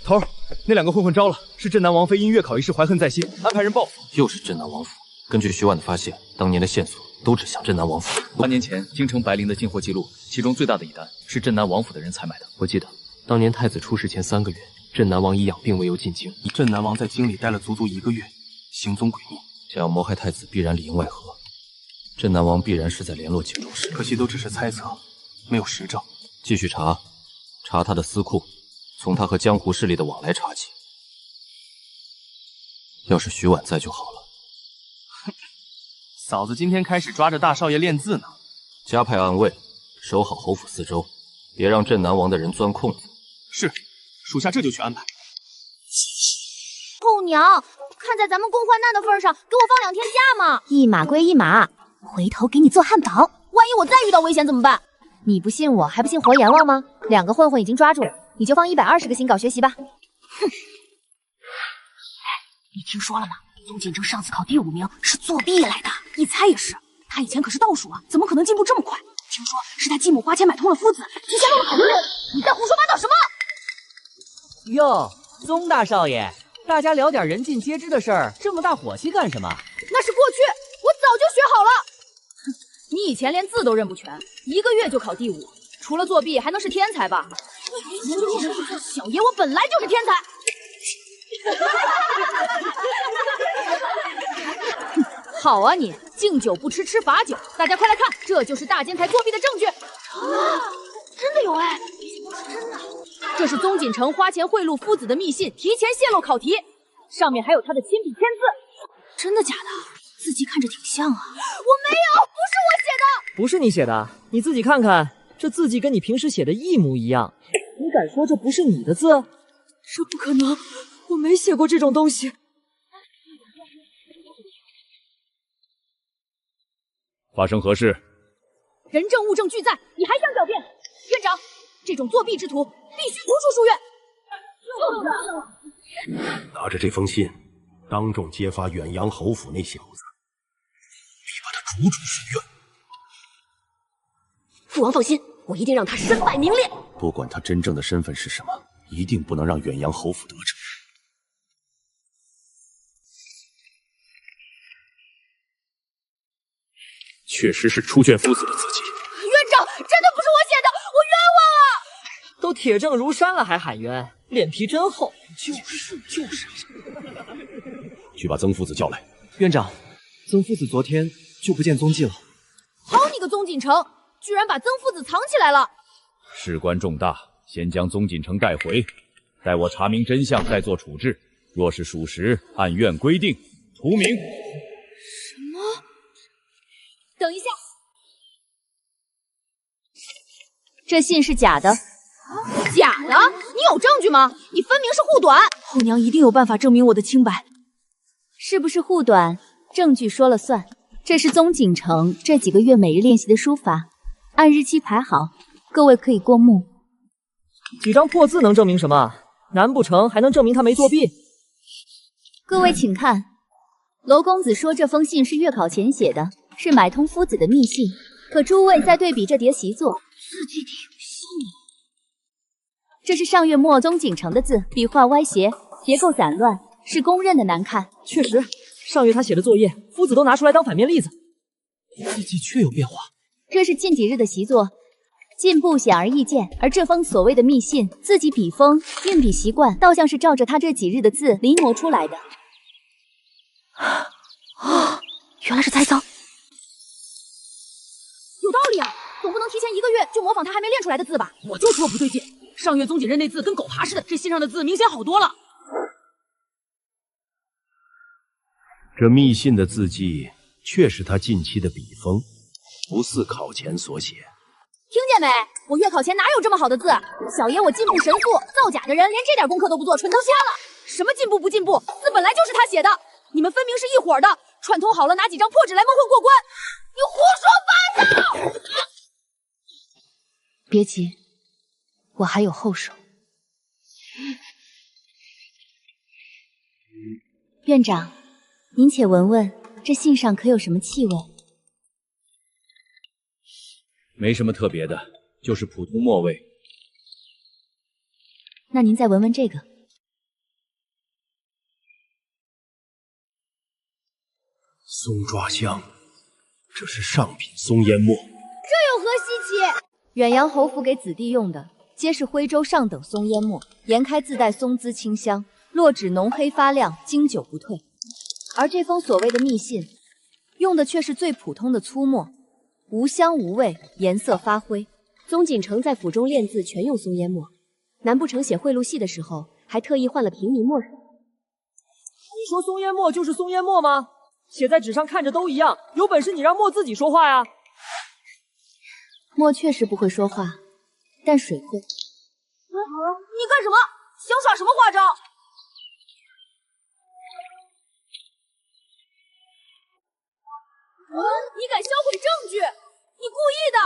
头儿，那2个混混招了，是镇南王妃因月考一事怀恨在心，安排人报复。又是镇南王府。根据徐婉的发现，当年的线索都指向镇南王府。8年前京城白绫的进货记录，其中最大的一单是镇南王府的人采买的。我记得当年太子出事前3个月，镇南王一养并未有进京，镇南王在京里待了足足1个月，行踪诡秘，想要谋害太子必然里应外合。镇南王必然是在联络景州市，可惜都只是猜测，没有实证。继续查他的私库，从他和江湖势力的往来查起。要是徐婉在就好了。嫂子今天开始抓着大少爷练字呢。加派暗卫，守好侯府4周，别让镇南王的人钻空子。是，属下这就去安排。后娘，看在咱们共患难的份上，给我放2天假嘛！一码归一码，回头给你做汉堡。万一我再遇到危险怎么办？你不信我，还不信活阎王吗？2个混混已经抓住，你就放120个心稿学习吧。哼！你听说了吗？宗景城上次考第5名是作弊来的，一猜也是。他以前可是倒数啊，怎么可能进步这么快？听说是他继母花钱买通了夫子，提前漏了考试。你在胡说八道什么？哟，宗大少爷，大家聊点人尽皆知的事儿，这么大火气干什么？那是过去，我早就学好了。哼，你以前连字都认不全，1个月就考第5，除了作弊还能是天才吧？小爷我本来就是天才。好啊你，敬酒不吃吃罚酒，大家快来看，这就是大监台作弊的证据。真的有哎，是真的。这是宗锦城花钱贿赂夫子的密信，提前泄露考题，上面还有他的亲笔签字。真的假的？字迹看着挺像啊。我没有，不是我写的。不是你写的，你自己看看，这字迹跟你平时写的一模一样。你敢说这不是你的字？这不可能，我没写过这种东西。发生何事？人证物证俱在，你还想狡辩？院长，这种作弊之徒必须逐出书院。拿着这封信，当众揭发远洋侯府那小子，必把他逐出书院。父王放心，我一定让他身败名裂。不管他真正的身份是什么，一定不能让远洋侯府得逞。确实是出卷夫子的字迹。院长，真的不是我写的，我冤枉啊！都铁证如山了还喊冤，脸皮真厚。就是。去把曾夫子叫来。院长，曾夫子昨天就不见踪迹了。好你个宗锦城，居然把曾夫子藏起来了！事关重大，先将宗锦城带回，待我查明真相再做处置。若是属实，按院规定除名。什么？等一下，这信是假的。假的？你有证据吗？你分明是护短。后娘一定有办法证明我的清白。是不是护短，证据说了算。这是宗锦城这几个月每日练习的书法，按日期排好，各位可以过目。几张破字能证明什么？难不成还能证明他没作弊？各位请看，娄公子说这封信是月考前写的，是买通夫子的密信。可诸位再对比这叠习作，字迹挺细腻。这是上月末宗锦城的字，笔画歪斜，结构散乱，是公认的难看。确实，上月他写的作业，夫子都拿出来当反面例子。字迹确有变化。这是近几日的习作，进步显而易见。而这封所谓的密信，字迹笔锋、运笔习惯，倒像是照着他这几日的字临摹出来的。原来是栽赃。有道理啊，总不能提前1个月就模仿他还没练出来的字吧？我就说不对劲，上月宗锦认那字跟狗爬似的，这信上的字明显好多了。这密信的字迹确是他近期的笔锋，不似考前所写。听见没？我月考前哪有这么好的字？小爷我进步神速，造假的人连这点功课都不做，蠢到瞎了。什么进步不进步？字本来就是他写的，你们分明是一伙的，串通好了拿几张破纸来蒙混过关。你胡说八道！别急，我还有后手。院长，您且闻闻，这信上可有什么气味？没什么特别的，就是普通墨味。那您再闻闻这个。松抓香，这是上品松烟墨。这有何稀奇？远洋侯府给子弟用的，皆是徽州上等松烟墨，研开自带松滋清香，落纸浓黑发亮，经久不退。而这封所谓的密信，用的却是最普通的粗墨，无香无味，颜色发灰。宗锦城在府中练字全用松烟墨，难不成写贿赂戏的时候还特意换了平民墨水？你说松烟墨就是松烟墨吗？写在纸上看着都一样，有本事你让墨自己说话呀！墨确实不会说话，但水会。你干什么？想耍什么花招？你敢销毁证据？你故意的！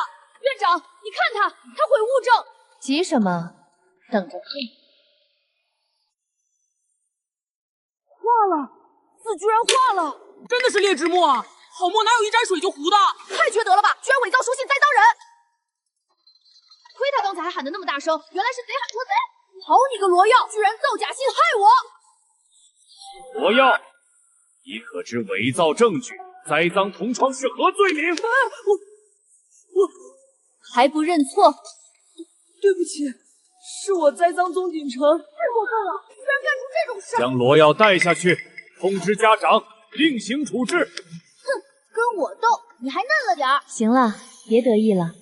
院长，你看他毁物证。急什么？等着看。化了，字居然化了！真的是劣质墨啊！好墨哪有一沾水就糊的？太缺德了吧！居然伪造书信栽赃人！亏他刚才还喊得那么大声，原来是贼喊捉贼！好你个罗耀，居然造假信害我！罗耀，你可知伪造证据、栽赃同窗是何罪名？我还不认错？对不起，是我栽赃宗锦城，太过分了，居然干出这种事！将罗耀带下去，通知家长，另行处置。哼，跟我斗，你还嫩了点儿。行了，别得意了。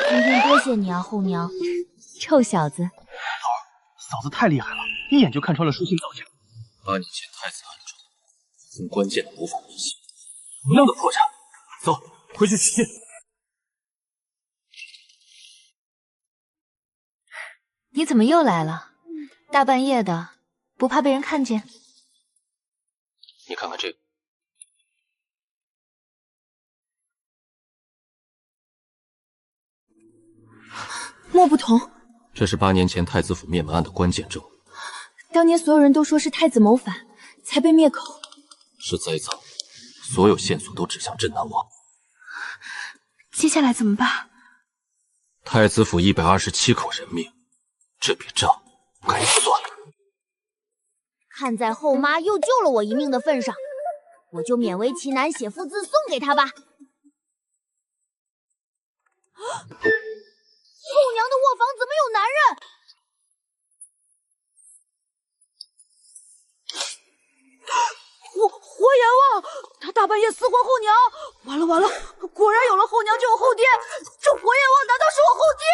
今天多谢你啊，后娘。臭小子！嫂子太厉害了，一眼就看穿了书信造假。 8年前太子暗中封关键的谋反密信，同样的破绽。走，回去取信。你怎么又来了？大半夜的，不怕被人看见？你看看这个。莫不同，这是8年前太子府灭门案的关键证物。 当年所有人都说是太子谋反，才被灭口，是栽赃，所有线索都指向镇南王。接下来怎么办？太子府127口人命，这笔账该算了。看在后妈又救了我一命的份上，我就勉为其难写幅字送给她吧。后娘的卧房怎么有男人？活阎王，他大半夜私活后娘，完了完了，果然有了后娘就有后爹，这活阎王难道是我后爹？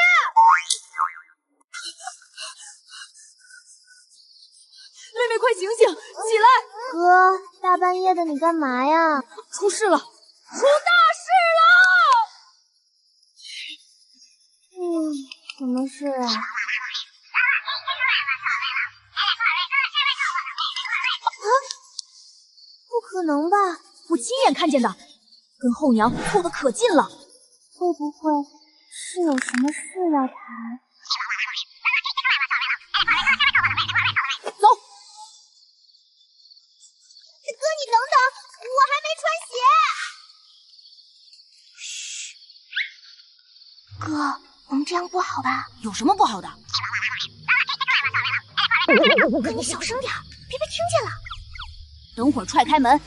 妹妹快醒醒，起来！哥，大半夜的你干嘛呀？出事了，出大事了！什么事啊？不可能吧！我亲眼看见的，跟后娘凑得可近了。会不会是有什么事要谈？走。哥，你等等，我还没穿鞋。哥，我们这样不好吧？有什么不好的？哥，你小声点，别被听见了。等会儿踹开门，你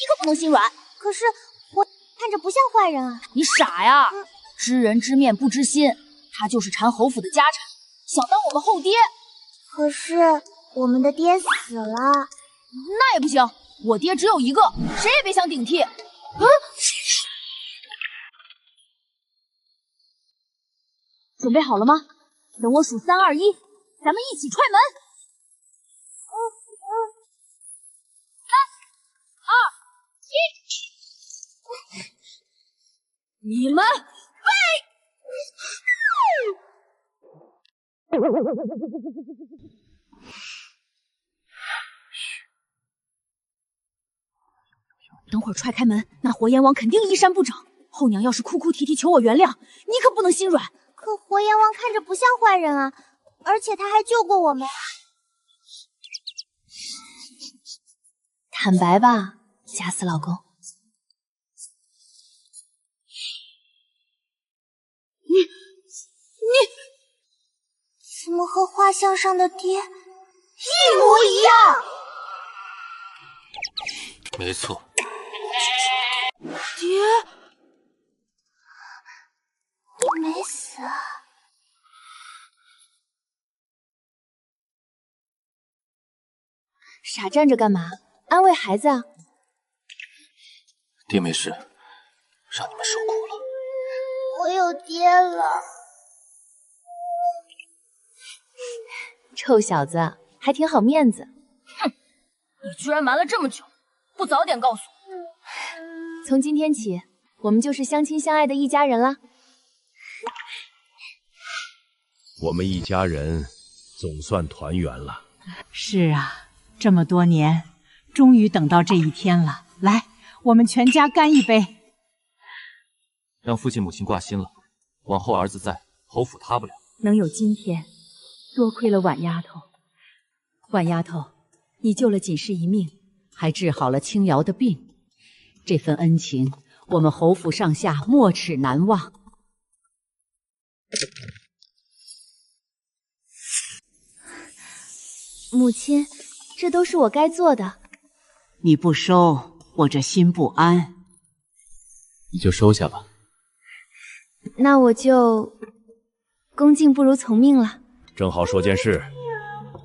可不能心软。可是我看着不像坏人啊。你傻呀？知人知面不知心，他就是馋侯府的家产，想当我们后爹。可是我们的爹死了。那也不行，我爹只有一个，谁也别想顶替。准备好了吗？等我数3、2、1，咱们一起踹门。你们废！等会儿踹开门，那活阎王肯定衣衫不整。后娘要是哭哭啼啼求我原谅，你可不能心软。可活阎王看着不像坏人啊，而且他还救过我们。坦白吧，假死老公。你怎么和画像上的爹一模一样？没错。爹，你没死啊？傻站着干嘛？安慰孩子啊！爹没事，让你们受苦了。我有爹了。臭小子，还挺好面子。哼，你居然瞒了这么久，不早点告诉我。从今天起，我们就是相亲相爱的一家人啦。我们一家人总算团圆了。是啊，这么多年，终于等到这一天了。来，我们全家干一杯。让父亲母亲挂心了，往后儿子在，侯府塌不了。能有今天，多亏了婉丫头。婉丫头，你救了锦氏一命，还治好了青瑶的病，这份恩情，我们侯府上下没齿难忘。母亲，这都是我该做的。你不收，我这心不安。你就收下吧。那我就恭敬不如从命了。正好说件事，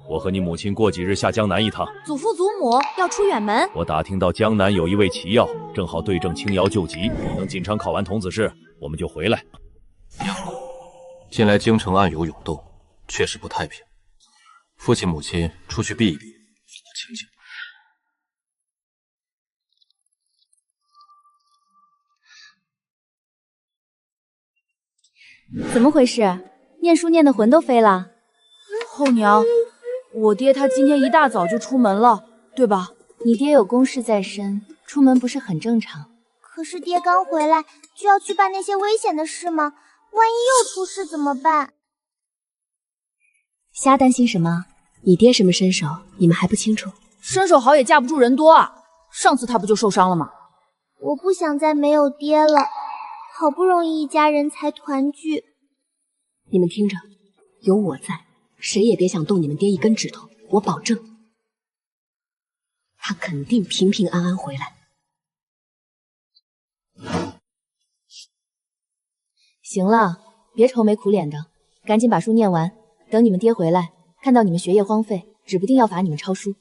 我和你母亲过几日下江南一趟。祖父祖母要出远门，我打听到江南有一味奇药，正好对症青瑶救急。等锦昌考完童子试，我们就回来。近来京城暗涌涌动，确实不太平。父亲母亲出去避一避，清静。怎么回事？念书念的魂都飞了。后娘，我爹他今天一大早就出门了，对吧？你爹有公事在身，出门不是很正常？可是爹刚回来就要去办那些危险的事吗？万一又出事怎么办？瞎担心什么？你爹什么身手，你们还不清楚？身手好也架不住人多啊！上次他不就受伤了吗？我不想再没有爹了。好不容易一家人才团聚。你们听着，有我在，谁也别想动你们爹一根指头，我保证，他肯定平平安安回来。行了，别愁眉苦脸的，赶紧把书念完，等你们爹回来，看到你们学业荒废，指不定要罚你们抄书。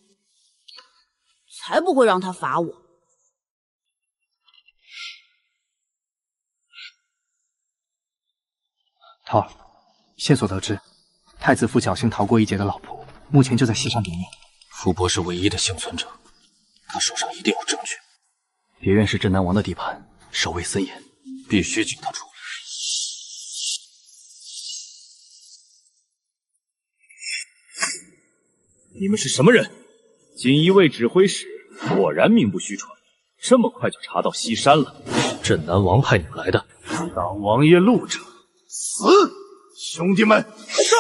才不会让他罚我。桃儿，线索得知，太子府侥幸逃过一劫的老仆，目前就在西山别院。傅伯是唯一的幸存者，他手上一定有证据。别院是镇南王的地盘，守卫森严，必须请他出来。你们是什么人？锦衣卫指挥使果然名不虚传，这么快就查到西山了。镇南王派你们来的，当王爷路者死！兄弟们，上！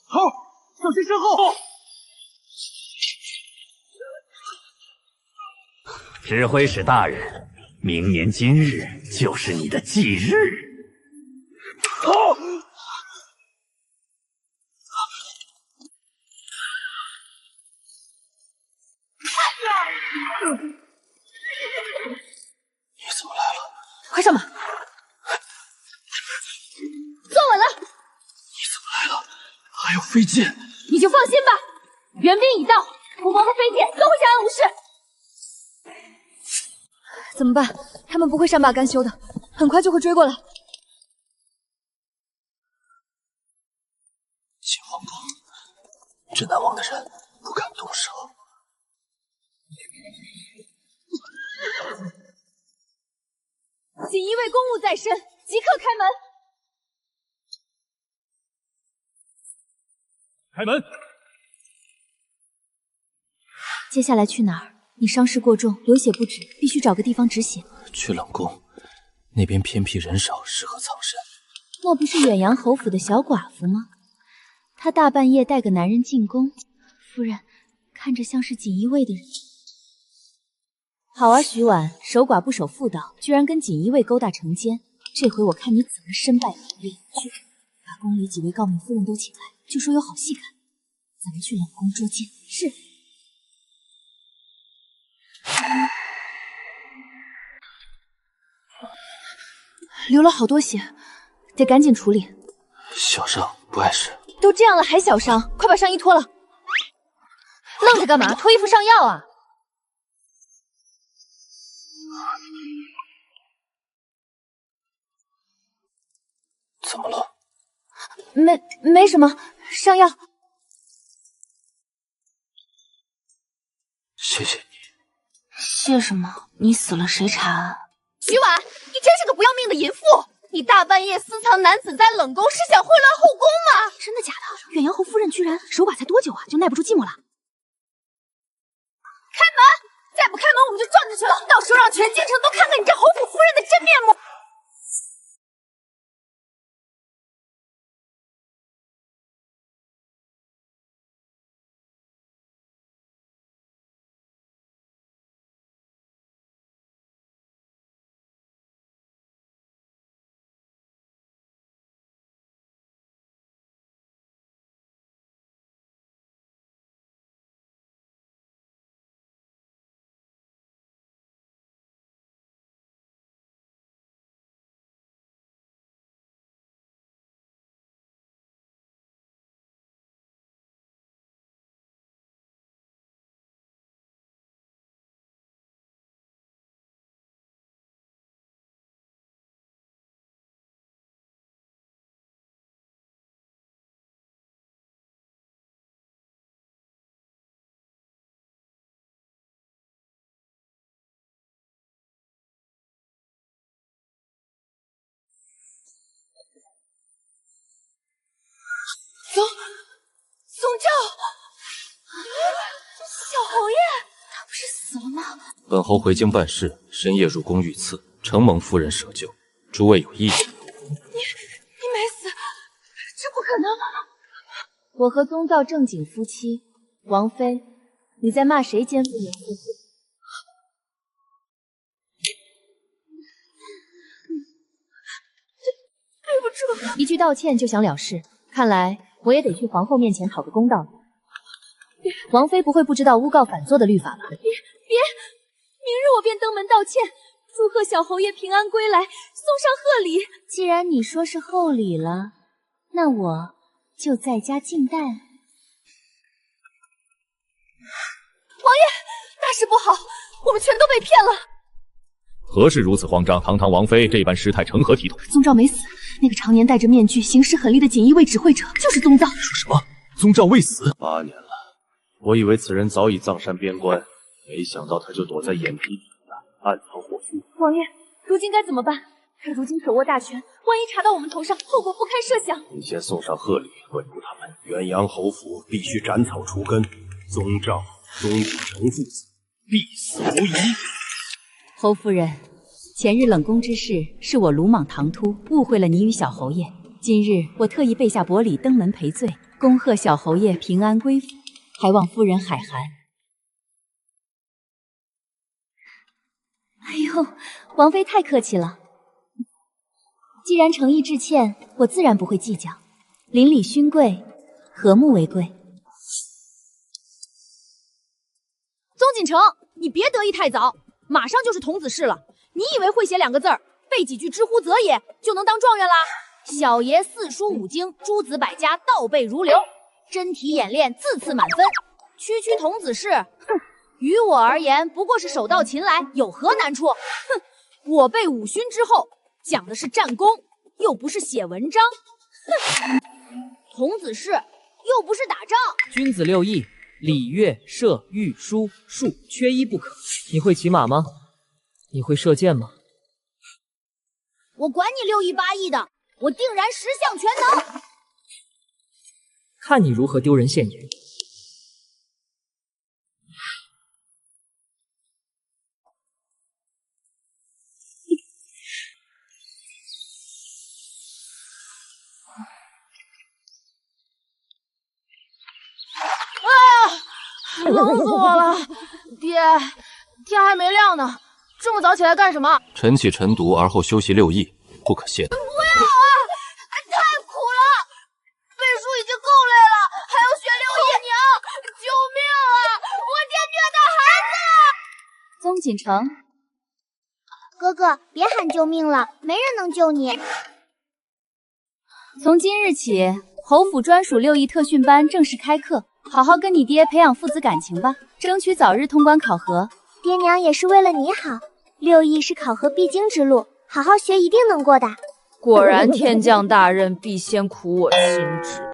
好，小心身后！指挥使大人，明年今日就是你的忌日。好。你怎么来了？快上马！坐稳了。你怎么来了？还有飞剑。你就放心吧，援兵已到，国王和飞剑都会相安无事。怎么办？他们不会善罢甘休的，很快就会追过来。进皇宫，镇南王的人不敢动手。锦衣卫公务在身，即刻开门。开门。接下来去哪儿？你伤势过重，流血不止，必须找个地方止血。去冷宫，那边偏僻人少，适合藏身。那不是远洋侯府的小寡妇吗？她大半夜带个男人进宫，夫人看着像是锦衣卫的人。好啊，徐婉，守寡不守妇道，居然跟锦衣卫勾搭成奸。这回我看你怎么身败名裂。去，把宫里几位诰命夫人都请来，就说有好戏看。咱们去冷宫捉奸。是。流了好多血，得赶紧处理。小伤不碍事。都这样了还小伤，快把上衣脱了。愣着干嘛？脱衣服上药啊！怎么了？没什么，上药。谢谢你。谢什么？你死了谁查啊？徐婉，你真是个不要命的淫妇！你大半夜私藏男子在冷宫，是想混乱后宫吗？真的假的？远洋侯夫人居然守寡才多久啊，就耐不住寂寞了？开门！再不开门，我们就撞进去了。到时候让全京城都看看你这侯府夫人的真面目。宗昭，小侯爷，他不是死了吗？本侯回京办事，深夜入宫遇刺，承蒙夫人舍救。诸位有意见？不可能！我和宗造正经夫妻，王妃，你在骂谁奸妇淫妇？对不住，一句道歉就想了事，看来我也得去皇后面前讨个公道了。王妃不会不知道诬告反坐的律法吧？别！明日我便登门道歉，祝贺小侯爷平安归来，送上贺礼。既然你说是厚礼了，那我就在家静待了。王爷，大事不好，我们全都被骗了。何事如此慌张？堂堂王妃这般失态，成何体统？宗兆没死，那个常年戴着面具、行事狠厉的锦衣卫指挥者就是宗造。说什么？宗兆未死？8年了，我以为此人早已葬山边关，没想到他就躲在眼皮底下暗藏祸心。王爷，如今该怎么办？他如今手握大权，万一查到我们头上，后果不堪设想。你先送上贺礼，稳住他们。元阳侯府必须斩草除根，宗兆、宗景城父子必死无疑。侯夫人，前日冷宫之事是我鲁莽唐突，误会了你与小侯爷。今日我特意备下薄礼登门赔罪，恭贺小侯爷平安归府，还望夫人海涵。哎呦，王妃太客气了。既然诚意致歉，我自然不会计较。邻里勋贵，和睦为贵。宗锦城，你别得意太早，马上就是童子试了。你以为会写2个字儿，背几句知乎者也就能当状元啦？小爷4书5经，诸子百家，倒背如流，真题演练，字次满分。区区童子试，哼，于我而言不过是手到擒来，有何难处？哼，我背5勋之后，讲的是战功，又不是写文章。哼，童子试又不是打仗。君子6艺，礼乐射御书数，缺一不可。你会骑马吗？你会射箭吗？我管你6艺8艺的，我定然10项全能。看你如何丢人现眼。冷死我了！爹，天还没亮呢，这么早起来干什么？晨起晨读，而后修习6艺，不可懈怠。不要啊！太苦了，背书已经够累了，还要学6艺，娘，救命啊！我爹虐待孩子！宗锦城，哥哥，别喊救命了，没人能救你。从今日起，侯府专属6艺特训班正式开课。好好跟你爹培养父子感情吧，争取早日通关考核。爹娘也是为了你好，6艺是考核必经之路，好好学一定能过的。果然天降大任必先苦我心志。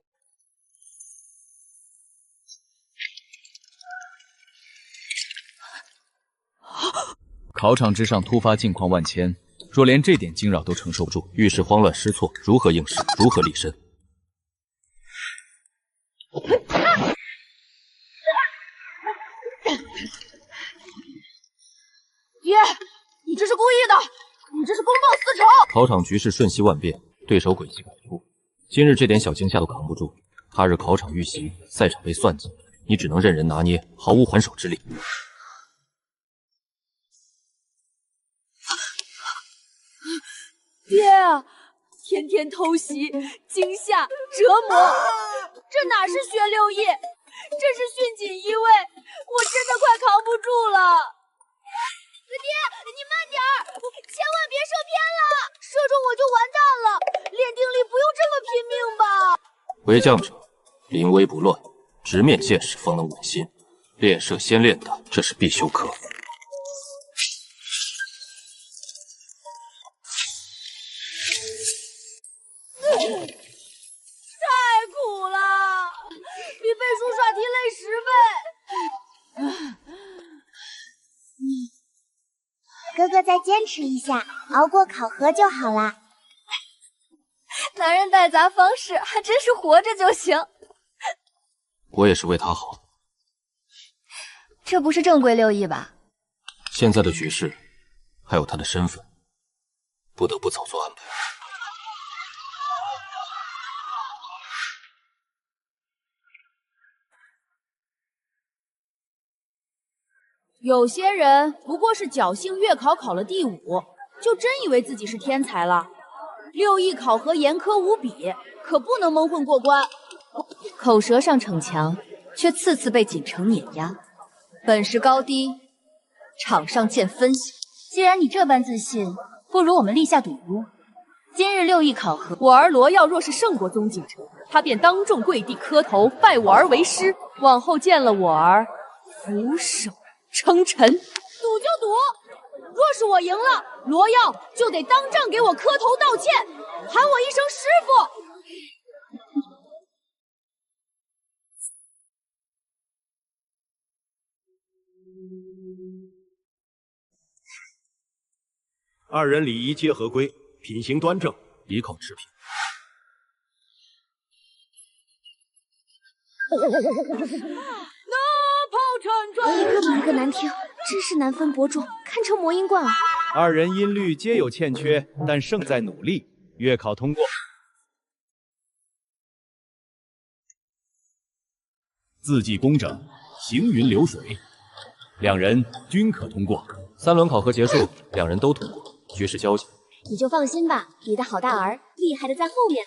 考场之上突发境况万千，若连这点惊扰都承受不住，遇事慌乱失措，如何应试？如何立身？爹，你这是故意的，你这是公报私仇。考场局势瞬息万变，对手诡计百出，今日这点小惊吓都扛不住，他日考场遇袭，赛场被算计，你只能任人拿捏，毫无还手之力。爹啊，天天偷袭、惊吓、折磨，这哪是学6艺，这是训锦衣卫，我真的快扛不住了。爹，你慢点儿，千万别射偏了，射中我就完蛋了。练定力不用这么拼命吧？为将者，临危不乱，直面现实方能稳心。练射先练的，这是必修课。太苦了，比背书刷题累10倍。哥哥再坚持一下，熬过考核就好啦。男人带杂方式还真是活着就行。我也是为他好。这不是正规6艺吧？现在的局势，还有他的身份，不得不早做安排。有些人不过是侥幸月考考了第5，就真以为自己是天才了。6艺考核严苛无比，可不能蒙混过关。口舌上逞强，却次次被锦城碾压，本事高低，场上见分晓。既然你这般自信，不如我们立下赌约。今日6艺考核，我儿罗耀若是胜过宗锦城，他便当众跪地磕头，拜我儿为师，往后见了我儿，俯首称臣。赌就赌，若是我赢了，罗耀就得当众给我磕头道歉，喊我一声师傅。2人礼仪皆合规，品行端正，一口持平。一个比一个难听，真是难分伯仲，堪称魔音贯耳。 2人音律皆有欠缺，但胜在努力。月考通过，字迹工整，行云流水，2人均可通过。3轮考核结束，2人都通过，绝世交情。你就放心吧，你的好大儿厉害的在后面。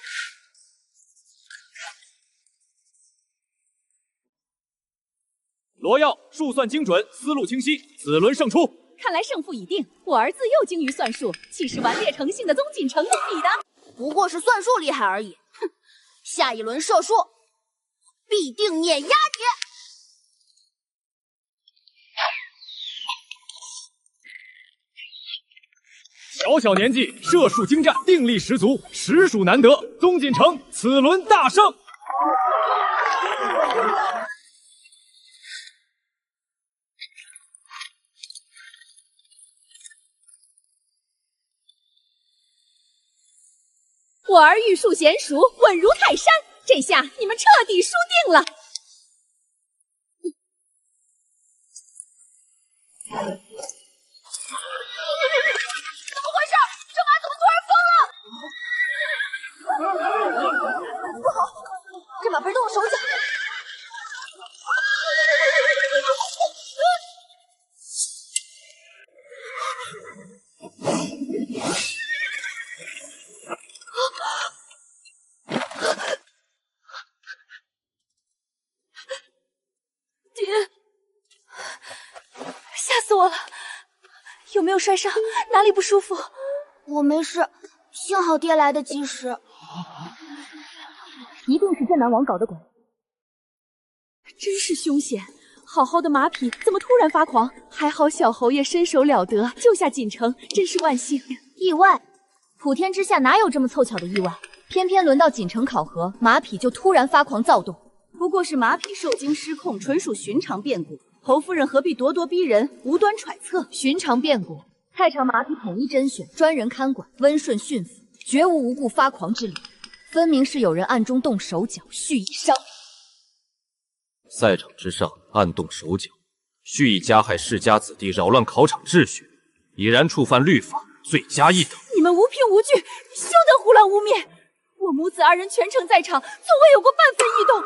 罗耀数算精准，思路清晰，此轮胜出。看来胜负已定，我儿自幼精于算术，岂是顽劣成性的宗锦城能比的？不过是算术厉害而已。哼，下一轮射术必定碾压你。小小年纪，射术精湛，定力十足，实属难得。宗锦城此轮大胜。我儿玉树娴熟，稳如泰山，这下你们彻底输定了。怎么回事？这马怎么突然疯了？不好，这马被动了手脚。爹，吓死我了！有没有摔伤？哪里不舒服？我没事，幸好爹来得及时。一定是镇南王搞的鬼，真是凶险！好好的马匹怎么突然发狂？还好小侯爷身手了得，救下锦城，真是万幸。意外？普天之下哪有这么凑巧的意外？偏偏轮到锦城考核，马匹就突然发狂躁动。不过是马匹受惊失控，纯属寻常变故。侯夫人何必咄咄逼人，无端揣测？寻常变故，太常马匹统一甄选，专人看管，温顺驯服，绝无无故发狂之理。分明是有人暗中动手脚，蓄意伤人。赛场之上暗动手脚，蓄意加害世家子弟，扰乱考场秩序，已然触犯律法，罪加一等。你们无凭无据，休得胡乱污蔑！我母子2人全程在场，从未有过半分异动，与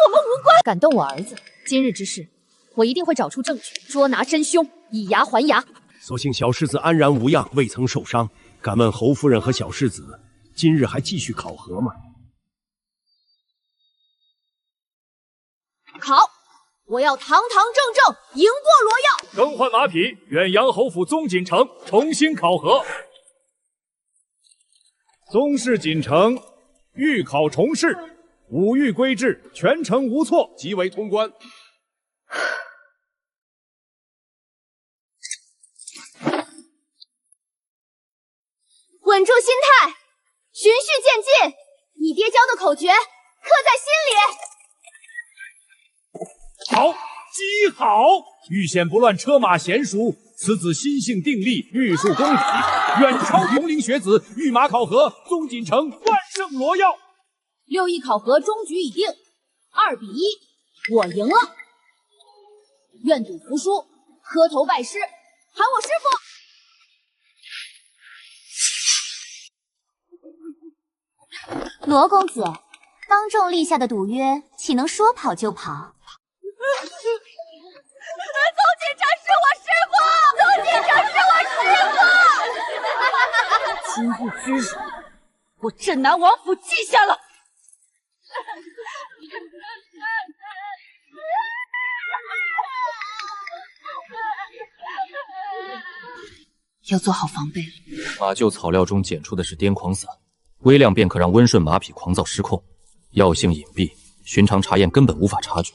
我们无关。敢动我儿子，今日之事，我一定会找出证据，捉拿真凶，以牙还牙。所幸小世子安然无恙，未曾受伤。敢问侯夫人和小世子，今日还继续考核吗？考！我要堂堂正正赢过罗耀。更换马匹，远阳侯府宗锦城重新考核。宗室锦城预考重试，5御归制，全程无错，即为通关。稳住心态，循序渐进。你爹教的口诀刻在心里。好，极好！遇险不乱，车马娴熟，此子心性定力，玉树功底，远超同龄学子。御马考核，宗锦城万胜罗耀。6艺考核终局已定，2比1，我赢了。愿赌服输，磕头拜师，喊我师傅。罗公子，当众立下的赌约，岂能说跑就跑？宗锦城是我屈辱，我镇南王府记下了。要做好防备了。马厩草料中检出的是癫狂散，微量便可让温顺马匹狂躁失控，药性隐蔽，寻常查验根本无法察觉。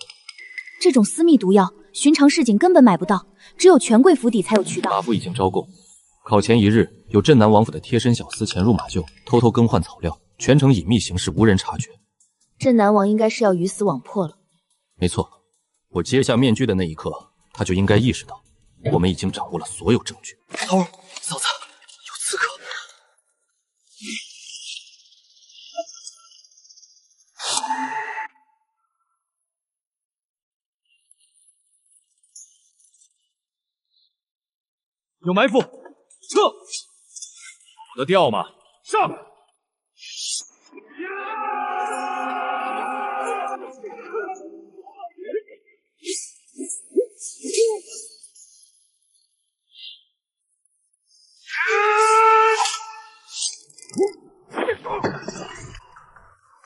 这种私密毒药，寻常市井根本买不到，只有权贵府邸才有渠道。马夫已经招供，考前一日，有镇南王府的贴身小厮潜入马厩，偷偷更换草料，全程隐秘行事，无人察觉。镇南王应该是要鱼死网破了。没错，我揭下面具的那一刻，他就应该意识到，我们已经掌握了所有证据。头儿，嫂子，有刺客！有埋伏，撤！跑得掉吗？上！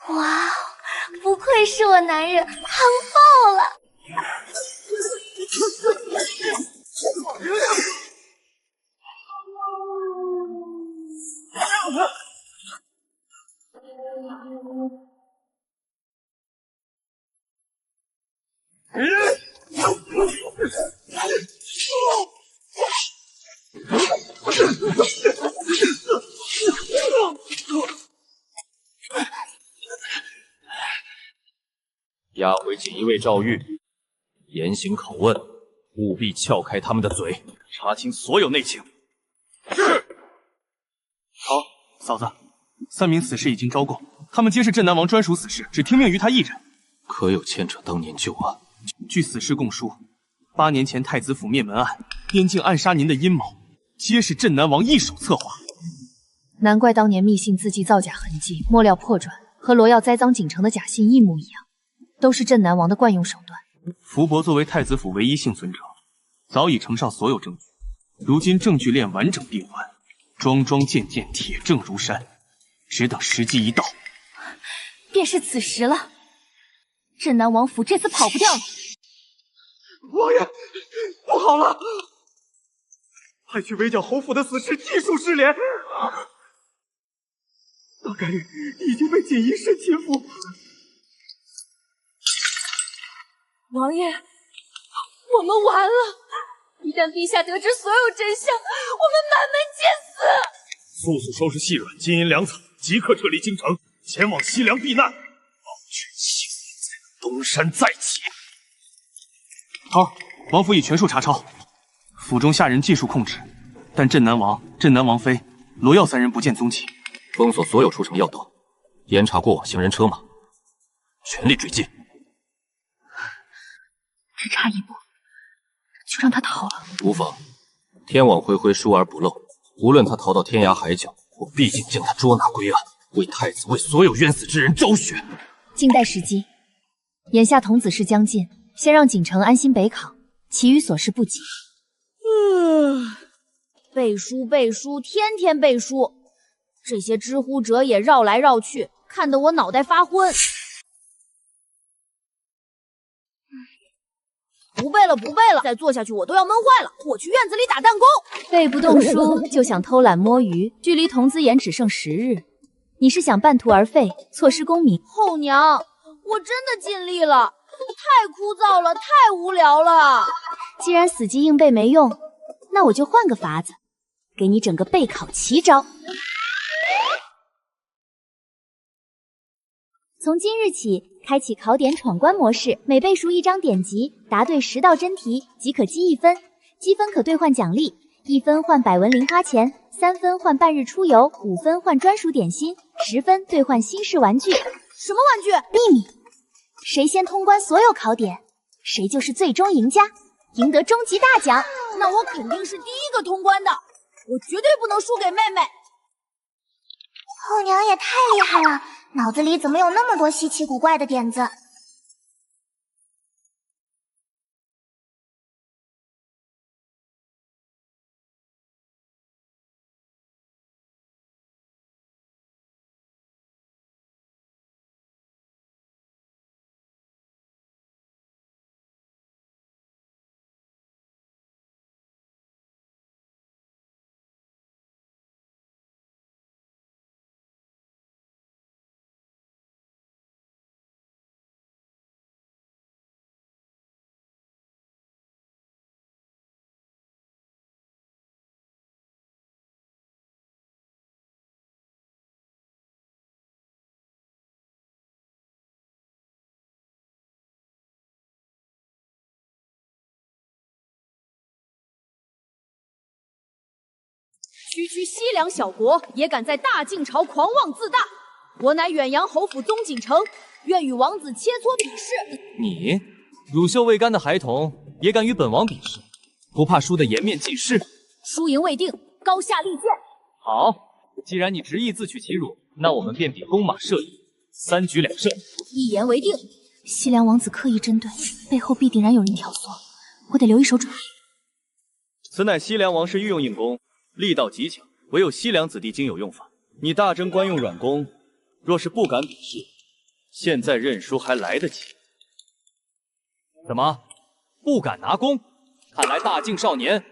哇，不愧是我男人，夯爆了！押回锦衣卫赵玉，严刑拷问，务必撬开他们的嘴，查清所有内情。是。好，嫂子，3名死士已经招供，他们皆是镇南王专属死士，只听命于他一人。可有牵扯当年旧案？据死士供述，8年前太子府灭门案，边境暗杀您的阴谋，皆是镇南王一手策划。难怪当年密信字迹造假痕迹，末料破转，和罗耀栽赃锦城的假信一模一样，都是镇南王的惯用手段。福伯作为太子府唯一幸存者，早已呈上所有证据，如今证据链完整闭环，桩桩件件铁证如山，只等时机一到，便是此时了。镇南王府这次跑不掉了。王爷，不好了！派去围剿侯府的死士尽数失联，大概率已经被锦衣市擒俘。王爷，我们完了！一旦陛下得知所有真相，我们满门皆死！速速收拾细软、金银粮草，即刻撤离京城，前往西凉避难，保全性命才能东山再起。好，王府已全数查抄，府中下人尽数控制，但镇南王、镇南王妃、罗耀3人不见踪迹。封锁所有出城要道，严查过往行人车马，全力追击。只差一步，就让他逃了。无妨，天网恢恢，疏而不漏。无论他逃到天涯海角，我必定将他捉拿归案，为太子，为所有冤死之人昭雪。静待时机。眼下童子试将近，先让锦城安心北考，其余琐事不急。背书背书，天天背书，这些知乎者也绕来绕去，看得我脑袋发昏。不背了，不背了，再做下去我都要闷坏了。我去院子里打弹弓。背不动书就想偷懒摸鱼，距离童子眼只剩10日，你是想半途而废，错失功名？后娘，我真的尽力了，太枯燥了，太无聊了。既然死记硬背没用，那我就换个法子，给你整个备考奇招。从今日起，开启考点闯关模式，每背熟1张典籍，答对10道真题即可积1分，积分可兑换奖励，1分换百文零花钱，3分换半日出游，5分换专属点心，10分兑换新式玩具。什么玩具？秘密。谁先通关所有考点，谁就是最终赢家，赢得终极大奖。那我肯定是第一个通关的，我绝对不能输给妹妹。后娘也太厉害了，脑子里怎么有那么多稀奇古怪的点子？区西凉小国也敢在大晋朝狂妄自大，我乃远阳侯府宗锦城，愿与王子切磋比试。你乳臭未干的孩童也敢与本王比试，不怕输得颜面尽失？输赢未定，高下立见。好，既然你执意自取其辱，那我们便比弓马射影，3局2胜。一言为定。西凉王子刻意针对，背后必定然有人挑唆，我得留一手准备。此乃西凉王室御用硬弓，力道极强，唯有西凉子弟经有用法。你大征官用软弓，若是不敢比试，现在认输还来得及。怎么，不敢拿弓？看来大晋少年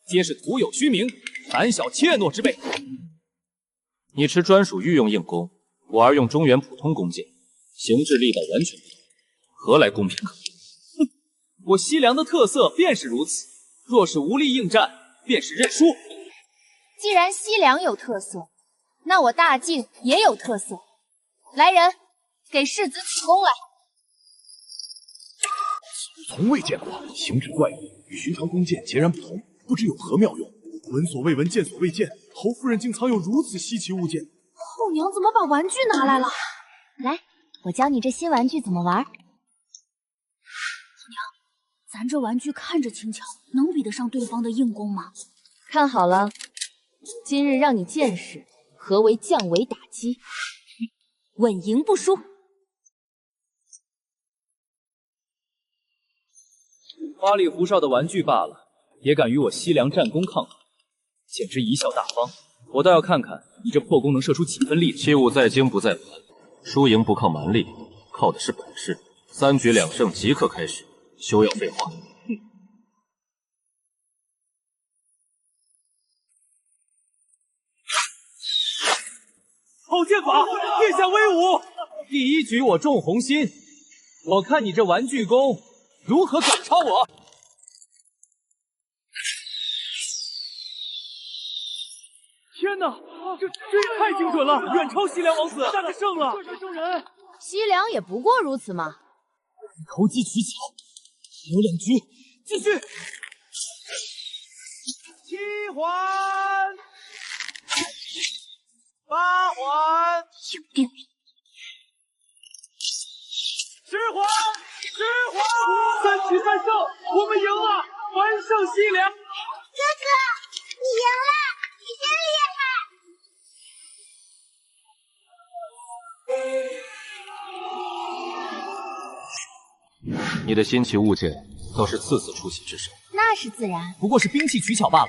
皆是徒有虚名，胆小怯懦之辈。你持专属御用硬弓，我儿用中原普通弓箭，形制力道完全不同，何来公平可言？我西凉的特色便是如此，若是无力应战，便是认输。既然西凉有特色，那我大晋也有特色。来人，给世子取弓来。从未见过，形制怪异，与寻常弓箭截然不同，不知有何妙用。闻所未闻，见所未见，侯夫人竟藏有如此稀奇物件。后娘怎么把玩具拿来了？来，我教你这新玩具怎么玩。咱这玩具看着轻巧，能比得上对方的硬弓吗？看好了，今日让你见识何为降维打击，稳赢不输。花里胡哨的玩具罢了，也敢与我西凉战功抗衡，简直贻笑大方。我倒要看看你这破弓能射出几分力。器物在精不在文，输赢不靠蛮力，靠的是本事。3局2胜即刻开始，休要废话。好剑法，殿下威武！第一局我中红心，我看你这玩具弓如何赶超我？天哪，这也太精准了，远超西凉王子，战胜了！射生人，西凉也不过如此嘛。投机取巧，还有2局，继续。7环，8环，有定力。10环，10环，3局3胜，我们赢了，完胜西凉。哥哥，你赢了，你真厉害！你的新奇物件倒是次次出奇制胜，那是自然，不过是兵器取巧罢了，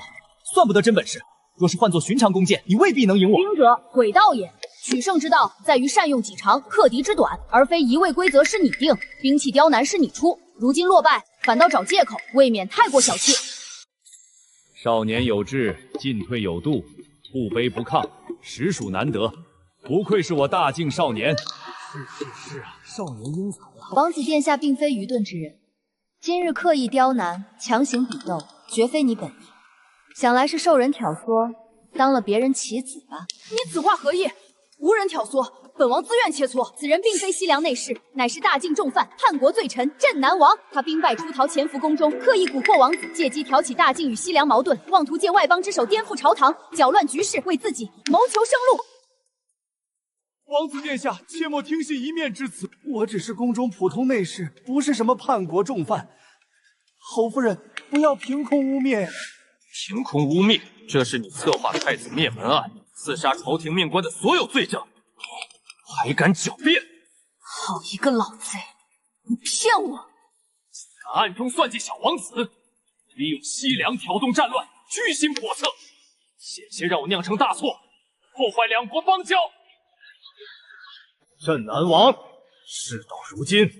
算不得真本事。若是换作寻常弓箭，你未必能赢我。兵者，诡道也。取胜之道在于善用己长，克敌之短，而非一味规则是你定，兵器刁难是你出。如今落败，反倒找借口，未免太过小气。少年有志，进退有度，不卑不亢，实属难得。不愧是我大晋少年。是啊，少年英才啊！王子殿下并非愚钝之人，今日刻意刁难、强行比斗，绝非你本意。想来是受人挑唆，当了别人棋子吧？你此话何意？无人挑唆，本王自愿切磋。此人并非西凉内侍，乃是大晋重犯，叛国罪臣镇南王。他兵败出逃，潜伏宫中，刻意蛊惑王子，借机挑起大晋与西凉矛盾，妄图借外邦之手颠覆朝堂，搅乱局势，为自己谋求生路。王子殿下，切莫听信一面之词。我只是宫中普通内侍，不是什么叛国重犯。侯夫人，不要凭空污蔑。凭空污蔑，这是你策划太子灭门案，刺杀朝廷命官的所有罪证，还敢狡辩！好一个老贼！你骗我！敢暗中算计小王子，利用西凉挑动战乱，居心叵测，险些让我酿成大错，破坏2国邦交。镇南王，事到如今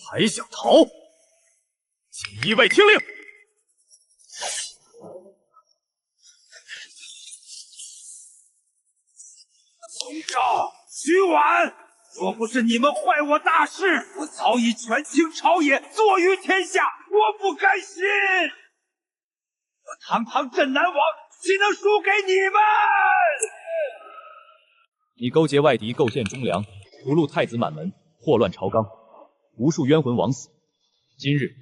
还想逃？锦衣卫听令！宗昭、徐婉，若不是你们坏我大事，我早已权倾朝野，坐于天下。我不甘心，我堂堂镇南王，岂能输给你们？你勾结外敌，构陷忠良，屠戮太子满门，祸乱朝纲，无数冤魂枉死。今日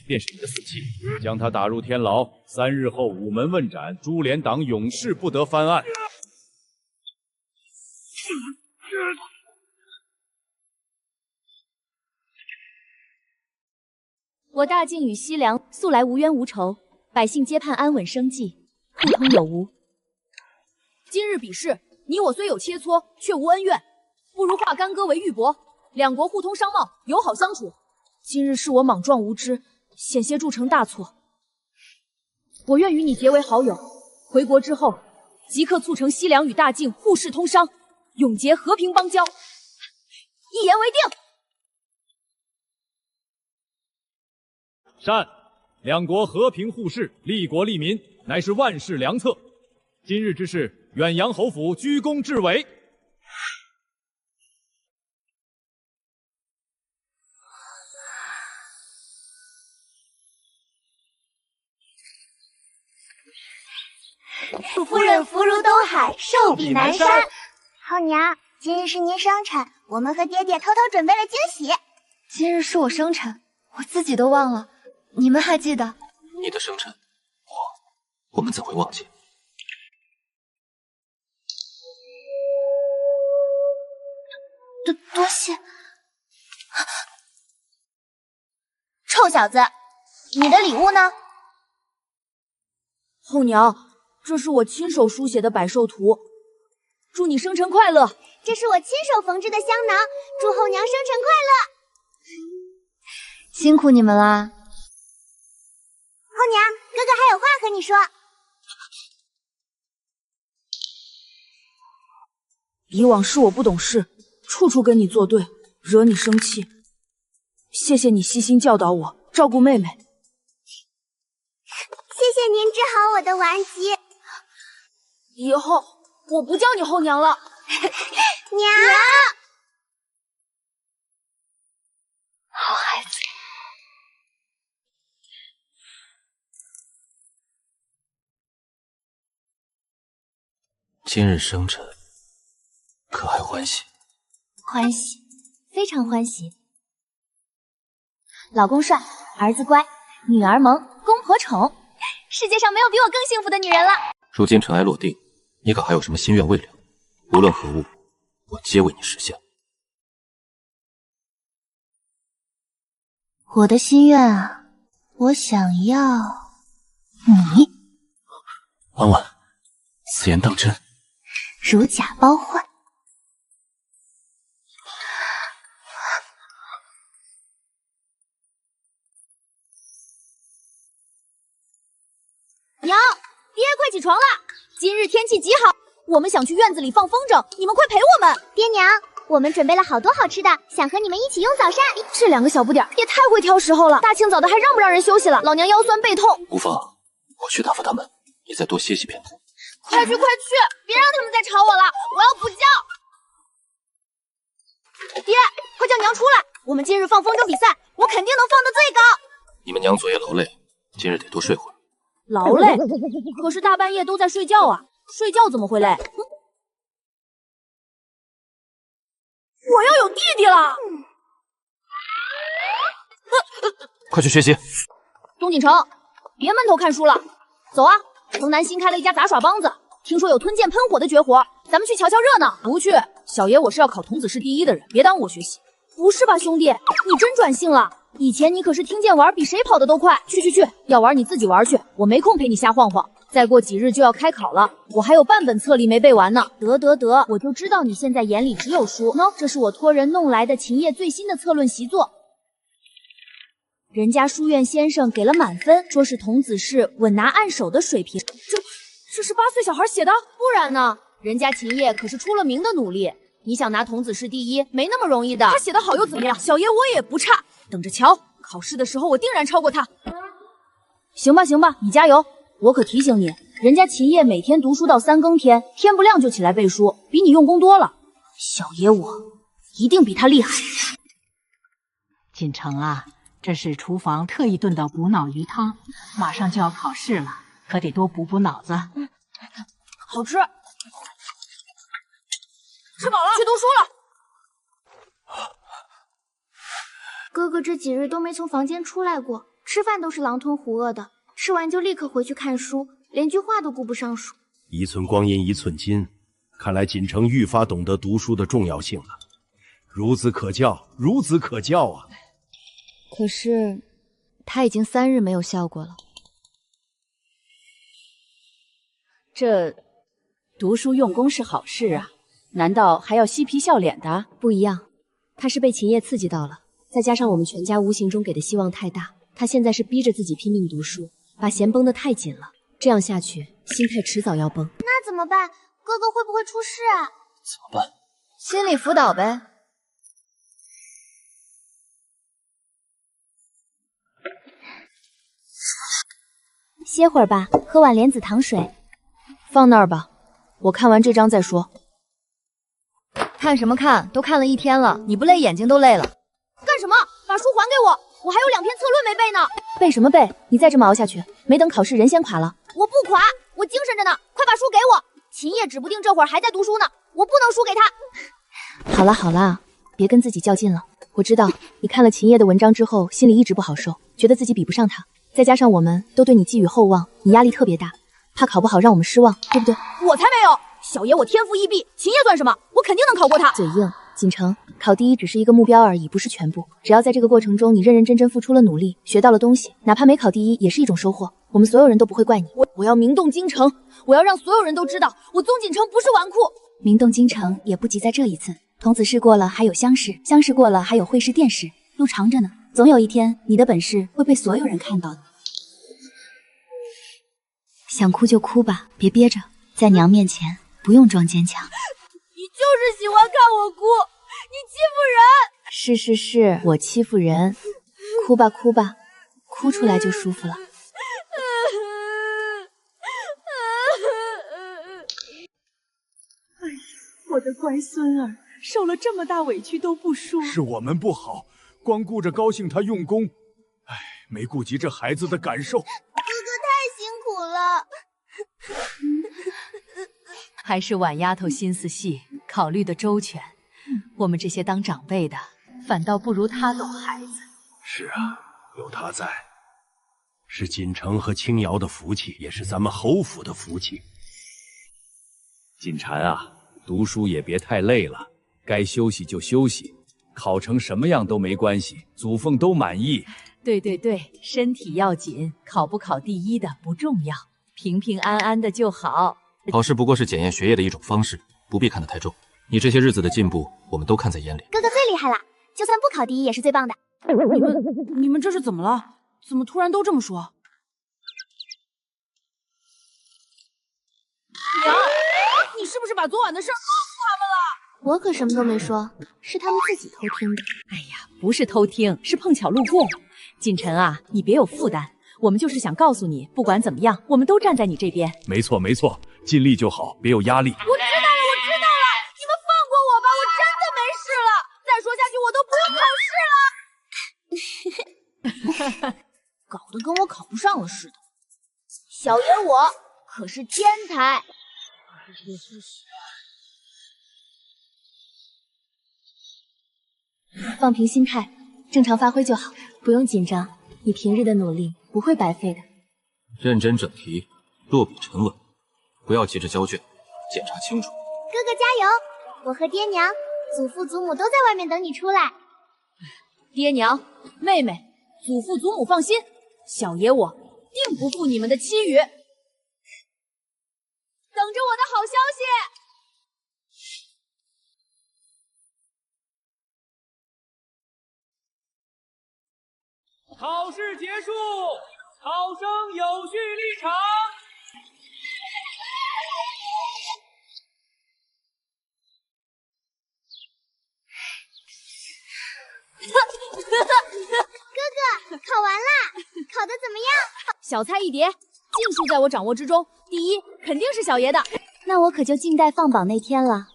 便是你的死期，将他打入天牢，3日后午门问斩，株连党永世不得翻案。我大晋与西凉素来无冤无仇，百姓皆盼安稳生计，互通有无。今日比试，你我虽有切磋，却无恩怨，不如化干戈为玉帛，两国互通商贸，友好相处。今日是我莽撞无知，险些铸成大错。我愿与你结为好友，回国之后即刻促成西凉与大晋互市通商，永结和平邦交。一言为定。善，两国和平互市，利国利民，乃是万世良策。今日之事，远阳侯府居功至伟。夫人福如东海，寿比南山。后娘，今日是您生晨，我们和爹爹偷偷准备了惊喜。今日是我生辰，我自己都忘了，你们还记得？你的生辰，我们怎会忘记？多谢。臭小子，你的礼物呢？后娘，这是我亲手书写的百寿图，祝你生辰快乐。这是我亲手缝制的香囊，祝后娘生辰快乐。辛苦你们啦。后娘，哥哥还有话和你说。以往是我不懂事，处处跟你作对，惹你生气。谢谢你悉心教导我，照顾妹妹。谢谢您治好我的顽疾。以后我不叫你后娘了。娘。好孩子。今日生辰，可还欢喜？欢喜，非常欢喜。老公帅，儿子乖，女儿萌，公婆宠，世界上没有比我更幸福的女人了。如今尘埃落定，你可还有什么心愿未了？无论何物，我皆为你实现。我的心愿啊，我想要你。婉婉，此言当真？如假包换。娘，爹快起床了！今日天气极好，我们想去院子里放风筝，你们快陪我们！爹娘，我们准备了好多好吃的，想和你们一起用早膳。这两个小不点也太会挑时候了，大清早的还让不让人休息了？老娘腰酸背痛。无妨，我去打发他们，你再多歇息片刻。快去快去，别让他们再吵我了，我要补觉。爹，快叫娘出来，我们今日放风筝比赛，我肯定能放得最高。你们娘昨夜劳累，今日得多睡会儿。劳累？可是大半夜都在睡觉啊，睡觉怎么会累？我要有弟弟了！快去学习。钟锦城，别闷头看书了，走啊！城南新开了一家杂耍帮子，听说有吞剑喷火的绝活，咱们去瞧瞧热闹。不去，小爷我是要考童子试第1的人，别耽误我学习。不是吧，兄弟，你真转性了？以前你可是听见玩比谁跑得都快。去，要玩你自己玩去，我没空陪你瞎晃晃。再过几日就要开考了，我还有半本册历没背完呢。得，我就知道你现在眼里只有书。喏，这是我托人弄来的秦业最新的策论习作，人家书院先生给了满分，说是童子试稳拿按手的水平。这是8岁小孩写的？不然呢？人家秦业可是出了名的努力。你想拿童子试第1，没那么容易的。他写的好又怎么样？小爷我也不差，等着瞧，考试的时候我定然超过他。行吧，你加油。我可提醒你，人家秦业每天读书到3更天，天不亮就起来背书，比你用功多了。小爷我一定比他厉害。锦城啊，这是厨房特意炖的补脑鱼汤，马上就要考试了，可得多补脑子。好吃。吃饱了，去读书了。哥哥这几日都没从房间出来过，吃饭都是狼吞虎饿的，吃完就立刻回去看书，连句话都顾不上说。一寸光阴一寸金，看来锦城愈发懂得读书的重要性了。孺子可教，孺子可教啊！可是他已经3日没有笑过了。这读书用功是好事啊，难道还要嬉皮笑脸的？不一样，他是被秦叶刺激到了，再加上我们全家无形中给的希望太大，他现在是逼着自己拼命读书，把弦绷得太紧了。这样下去，心态迟早要崩。那怎么办？哥哥会不会出事啊？怎么办？心理辅导呗。歇会儿吧，喝碗莲子糖水。放那儿吧，我看完这章再说。看什么看？都看了1天了，你不累眼睛都累了。干什么？把书还给我，我还有2篇策论没背呢。背什么背？你再这么熬下去，没等考试人先垮了。我不垮，我精神着呢，快把书给我。秦叶指不定这会儿还在读书呢，我不能输给他。好了好了，别跟自己较劲了。我知道你看了秦叶的文章之后，心里一直不好受，觉得自己比不上他。再加上我们都对你寄予厚望，你压力特别大，怕考不好让我们失望，对不对？我才没有！小爷我天赋异禀，秦叶算什么？我肯定能考过他。嘴硬，锦城，考第1只是一个目标而已，不是全部。只要在这个过程中你认认真真付出了努力，学到了东西，哪怕没考第1也是一种收获。我们所有人都不会怪你。我要名动京城，我要让所有人都知道，我宗锦城不是纨绔。名动京城也不急在这一次，童子试过了还有乡试，乡试过了还有会试、殿试，路长着呢。总有一天，你的本事会被所有人看到的。想哭就哭吧，别憋着，在娘面前不用装坚强。你就是喜欢看我哭，你欺负人。是，我欺负人。哭吧哭吧，哭出来就舒服了。哎呀，我的乖孙儿，受了这么大委屈都不说。是我们不好，光顾着高兴他用功，哎，没顾及这孩子的感受。哥哥太辛苦了。还是婉丫头心思细，考虑的周全。我们这些当长辈的，反倒不如她懂孩子。是啊，有他在，是锦城和青瑶的福气，也是咱们侯府的福气。锦蝉啊，读书也别太累了，该休息就休息，考成什么样都没关系，祖凤都满意。对，身体要紧，考不考第1的不重要，平平安安的就好。考试不过是检验学业的一种方式，不必看得太重。你这些日子的进步，我们都看在眼里。哥哥最厉害了，就算不考第1也是最棒的。你们这是怎么了？怎么突然都这么说？娘，你是不是把昨晚的事告诉他们了？我可什么都没说，是他们自己偷听的。哎呀，不是偷听，是碰巧路过。锦晨啊，你别有负担，我们就是想告诉你，不管怎么样，我们都站在你这边。没错，尽力就好，别有压力。我知道了，你们放过我吧，我真的没事了。再说下去我都不用考试了。搞得跟我考不上了似的。小爷我可是天才。放平心态，正常发挥就好，不用紧张。你平日的努力不会白费的。认真整题，落笔沉稳，不要急着交卷，检查清楚。哥哥加油！我和爹娘、祖父祖母都在外面等你出来。爹娘、妹妹、祖父祖母放心，小爷我定不负你们的期许。等着我的好消息。考试结束，考生有序立场。哥哥，考完啦，考得怎么样？小菜一碟，尽数在我掌握之中。第1肯定是小爷的，那我可就静待放榜那天了。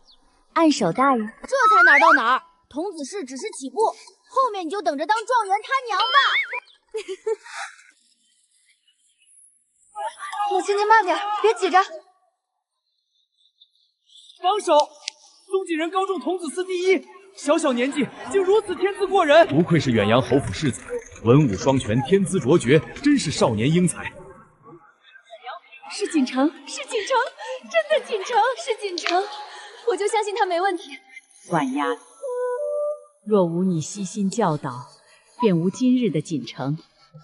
按手大人，这才哪儿到哪儿，童子试只是起步，后面你就等着当状元他娘吧。母亲您慢点，别挤着。榜首，宗锦人高中童子司第1，小小年纪竟如此天资过人，不愧是远洋侯府世子，文武双全，天资卓绝，真是少年英才。是锦城，是锦城，真的锦城，是锦城，我就相信他没问题。婉丫头，若无你悉心教导，便无今日的锦城。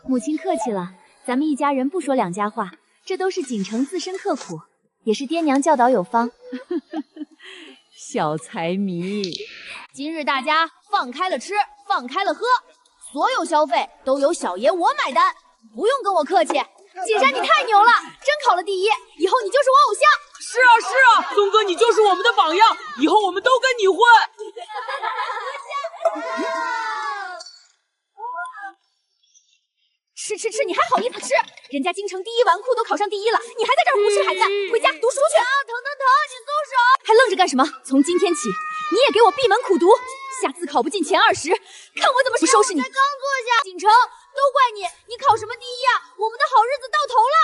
母亲客气了，咱们一家人不说两家话，这都是锦城自身刻苦，也是爹娘教导有方。小财迷，今日大家放开了吃，放开了喝，所有消费都由小爷我买单，不用跟我客气。锦山，你太牛了，真考了第一，以后你就是我偶像。是啊是啊，宗哥你就是我们的榜样，以后我们都跟你混。吃，你还好意思吃？人家京城第一纨绔都考上第一了，你还在这儿胡吃海塞，回家读书去。疼，你松手！还愣着干什么？从今天起，你也给我闭门苦读，下次考不进前20，看我怎么收拾你！才刚坐下，锦城，都怪你，你考什么第一呀？我们的好日子到头了。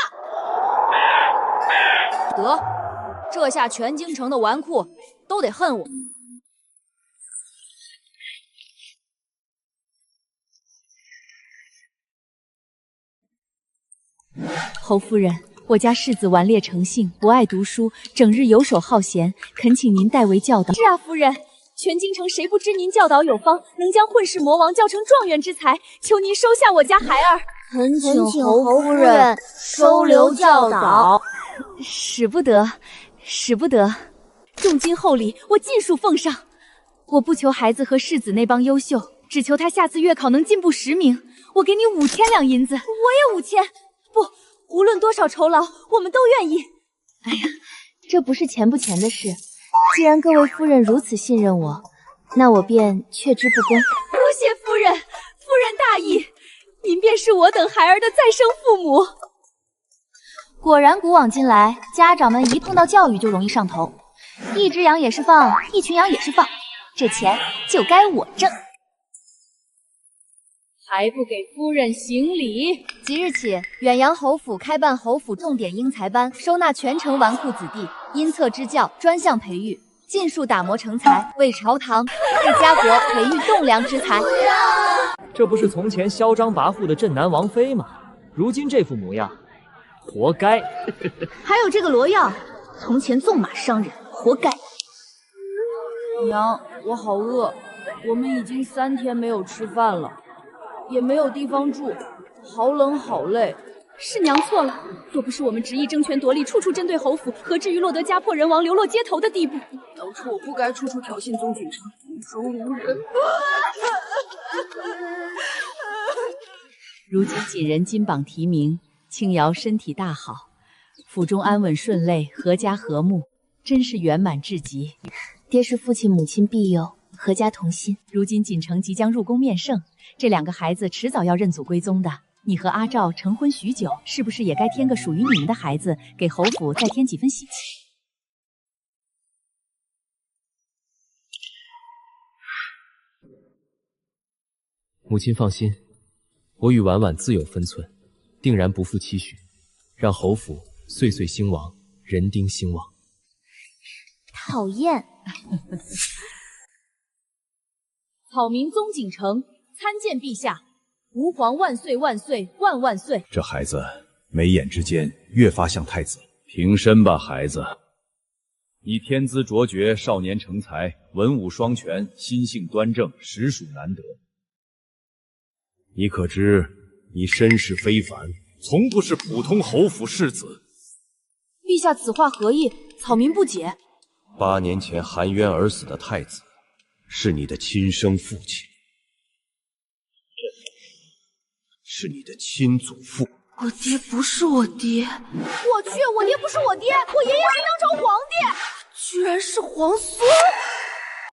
得，这下全京城的纨绔都得恨我。侯夫人，我家世子顽劣成性，不爱读书，整日游手好闲，恳请您代为教导。是啊，夫人，全京城谁不知您教导有方，能将混世魔王教成状元之才？求您收下我家孩儿。恳请侯夫人收留教导。使不得，使不得，重金厚礼，我尽数奉上。我不求孩子和世子那帮优秀，只求他下次月考能进步10名。我给你5000两银子，我也5000。不，无论多少酬劳，我们都愿意。哎呀，这不是钱不钱的事。既然各位夫人如此信任我，那我便却之不恭。多谢夫人，夫人大义，您便是我等孩儿的再生父母。果然，古往今来，家长们一碰到教育就容易上头。一只羊也是放，一群羊也是放，这钱就该我挣。还不给夫人行礼！即日起，远洋侯府开办侯府重点英才班，收纳全城纨绔子弟，因策支教，专项培育，尽数打磨成才，为朝堂、为家国培育栋梁之才。这不是从前嚣张跋扈的镇南王妃吗？如今这副模样，活该。还有这个罗耀，从前纵马伤人，活该。娘，我好饿，我们已经3天没有吃饭了。也没有地方住，好冷好累。是娘错了，若不是我们执意争权夺利，处处针对侯府，何至于落得家破人亡、流落街头的地步？当初我不该处处挑衅宗锦城，目中无人。如今锦人金榜题名，青瑶身体大好，府中安稳顺累，阖家和睦，真是圆满至极。爹是父亲母亲庇佑，阖家同心。如今锦城即将入宫面圣，这2个孩子迟早要认祖归宗的。你和阿照成婚许久，是不是也该添个属于你们的孩子，给侯府再添几分喜气？母亲放心，我与婉婉自有分寸，定然不负期许，让侯府岁岁兴旺，人丁兴旺。讨厌！草民宗锦城参见陛下，吾皇万岁万岁万万岁！这孩子眉眼之间越发像太子。平身吧，孩子。你天资卓绝，少年成才，文武双全，心性端正，实属难得。你可知你身世非凡，从不是普通侯府世子。陛下此话何意？草民不解。8年前含冤而死的太子，是你的亲生父亲，是你的亲祖父。我爹不是我爹！我去，我爹不是我爹，我爷爷是当朝皇帝，居然是皇孙！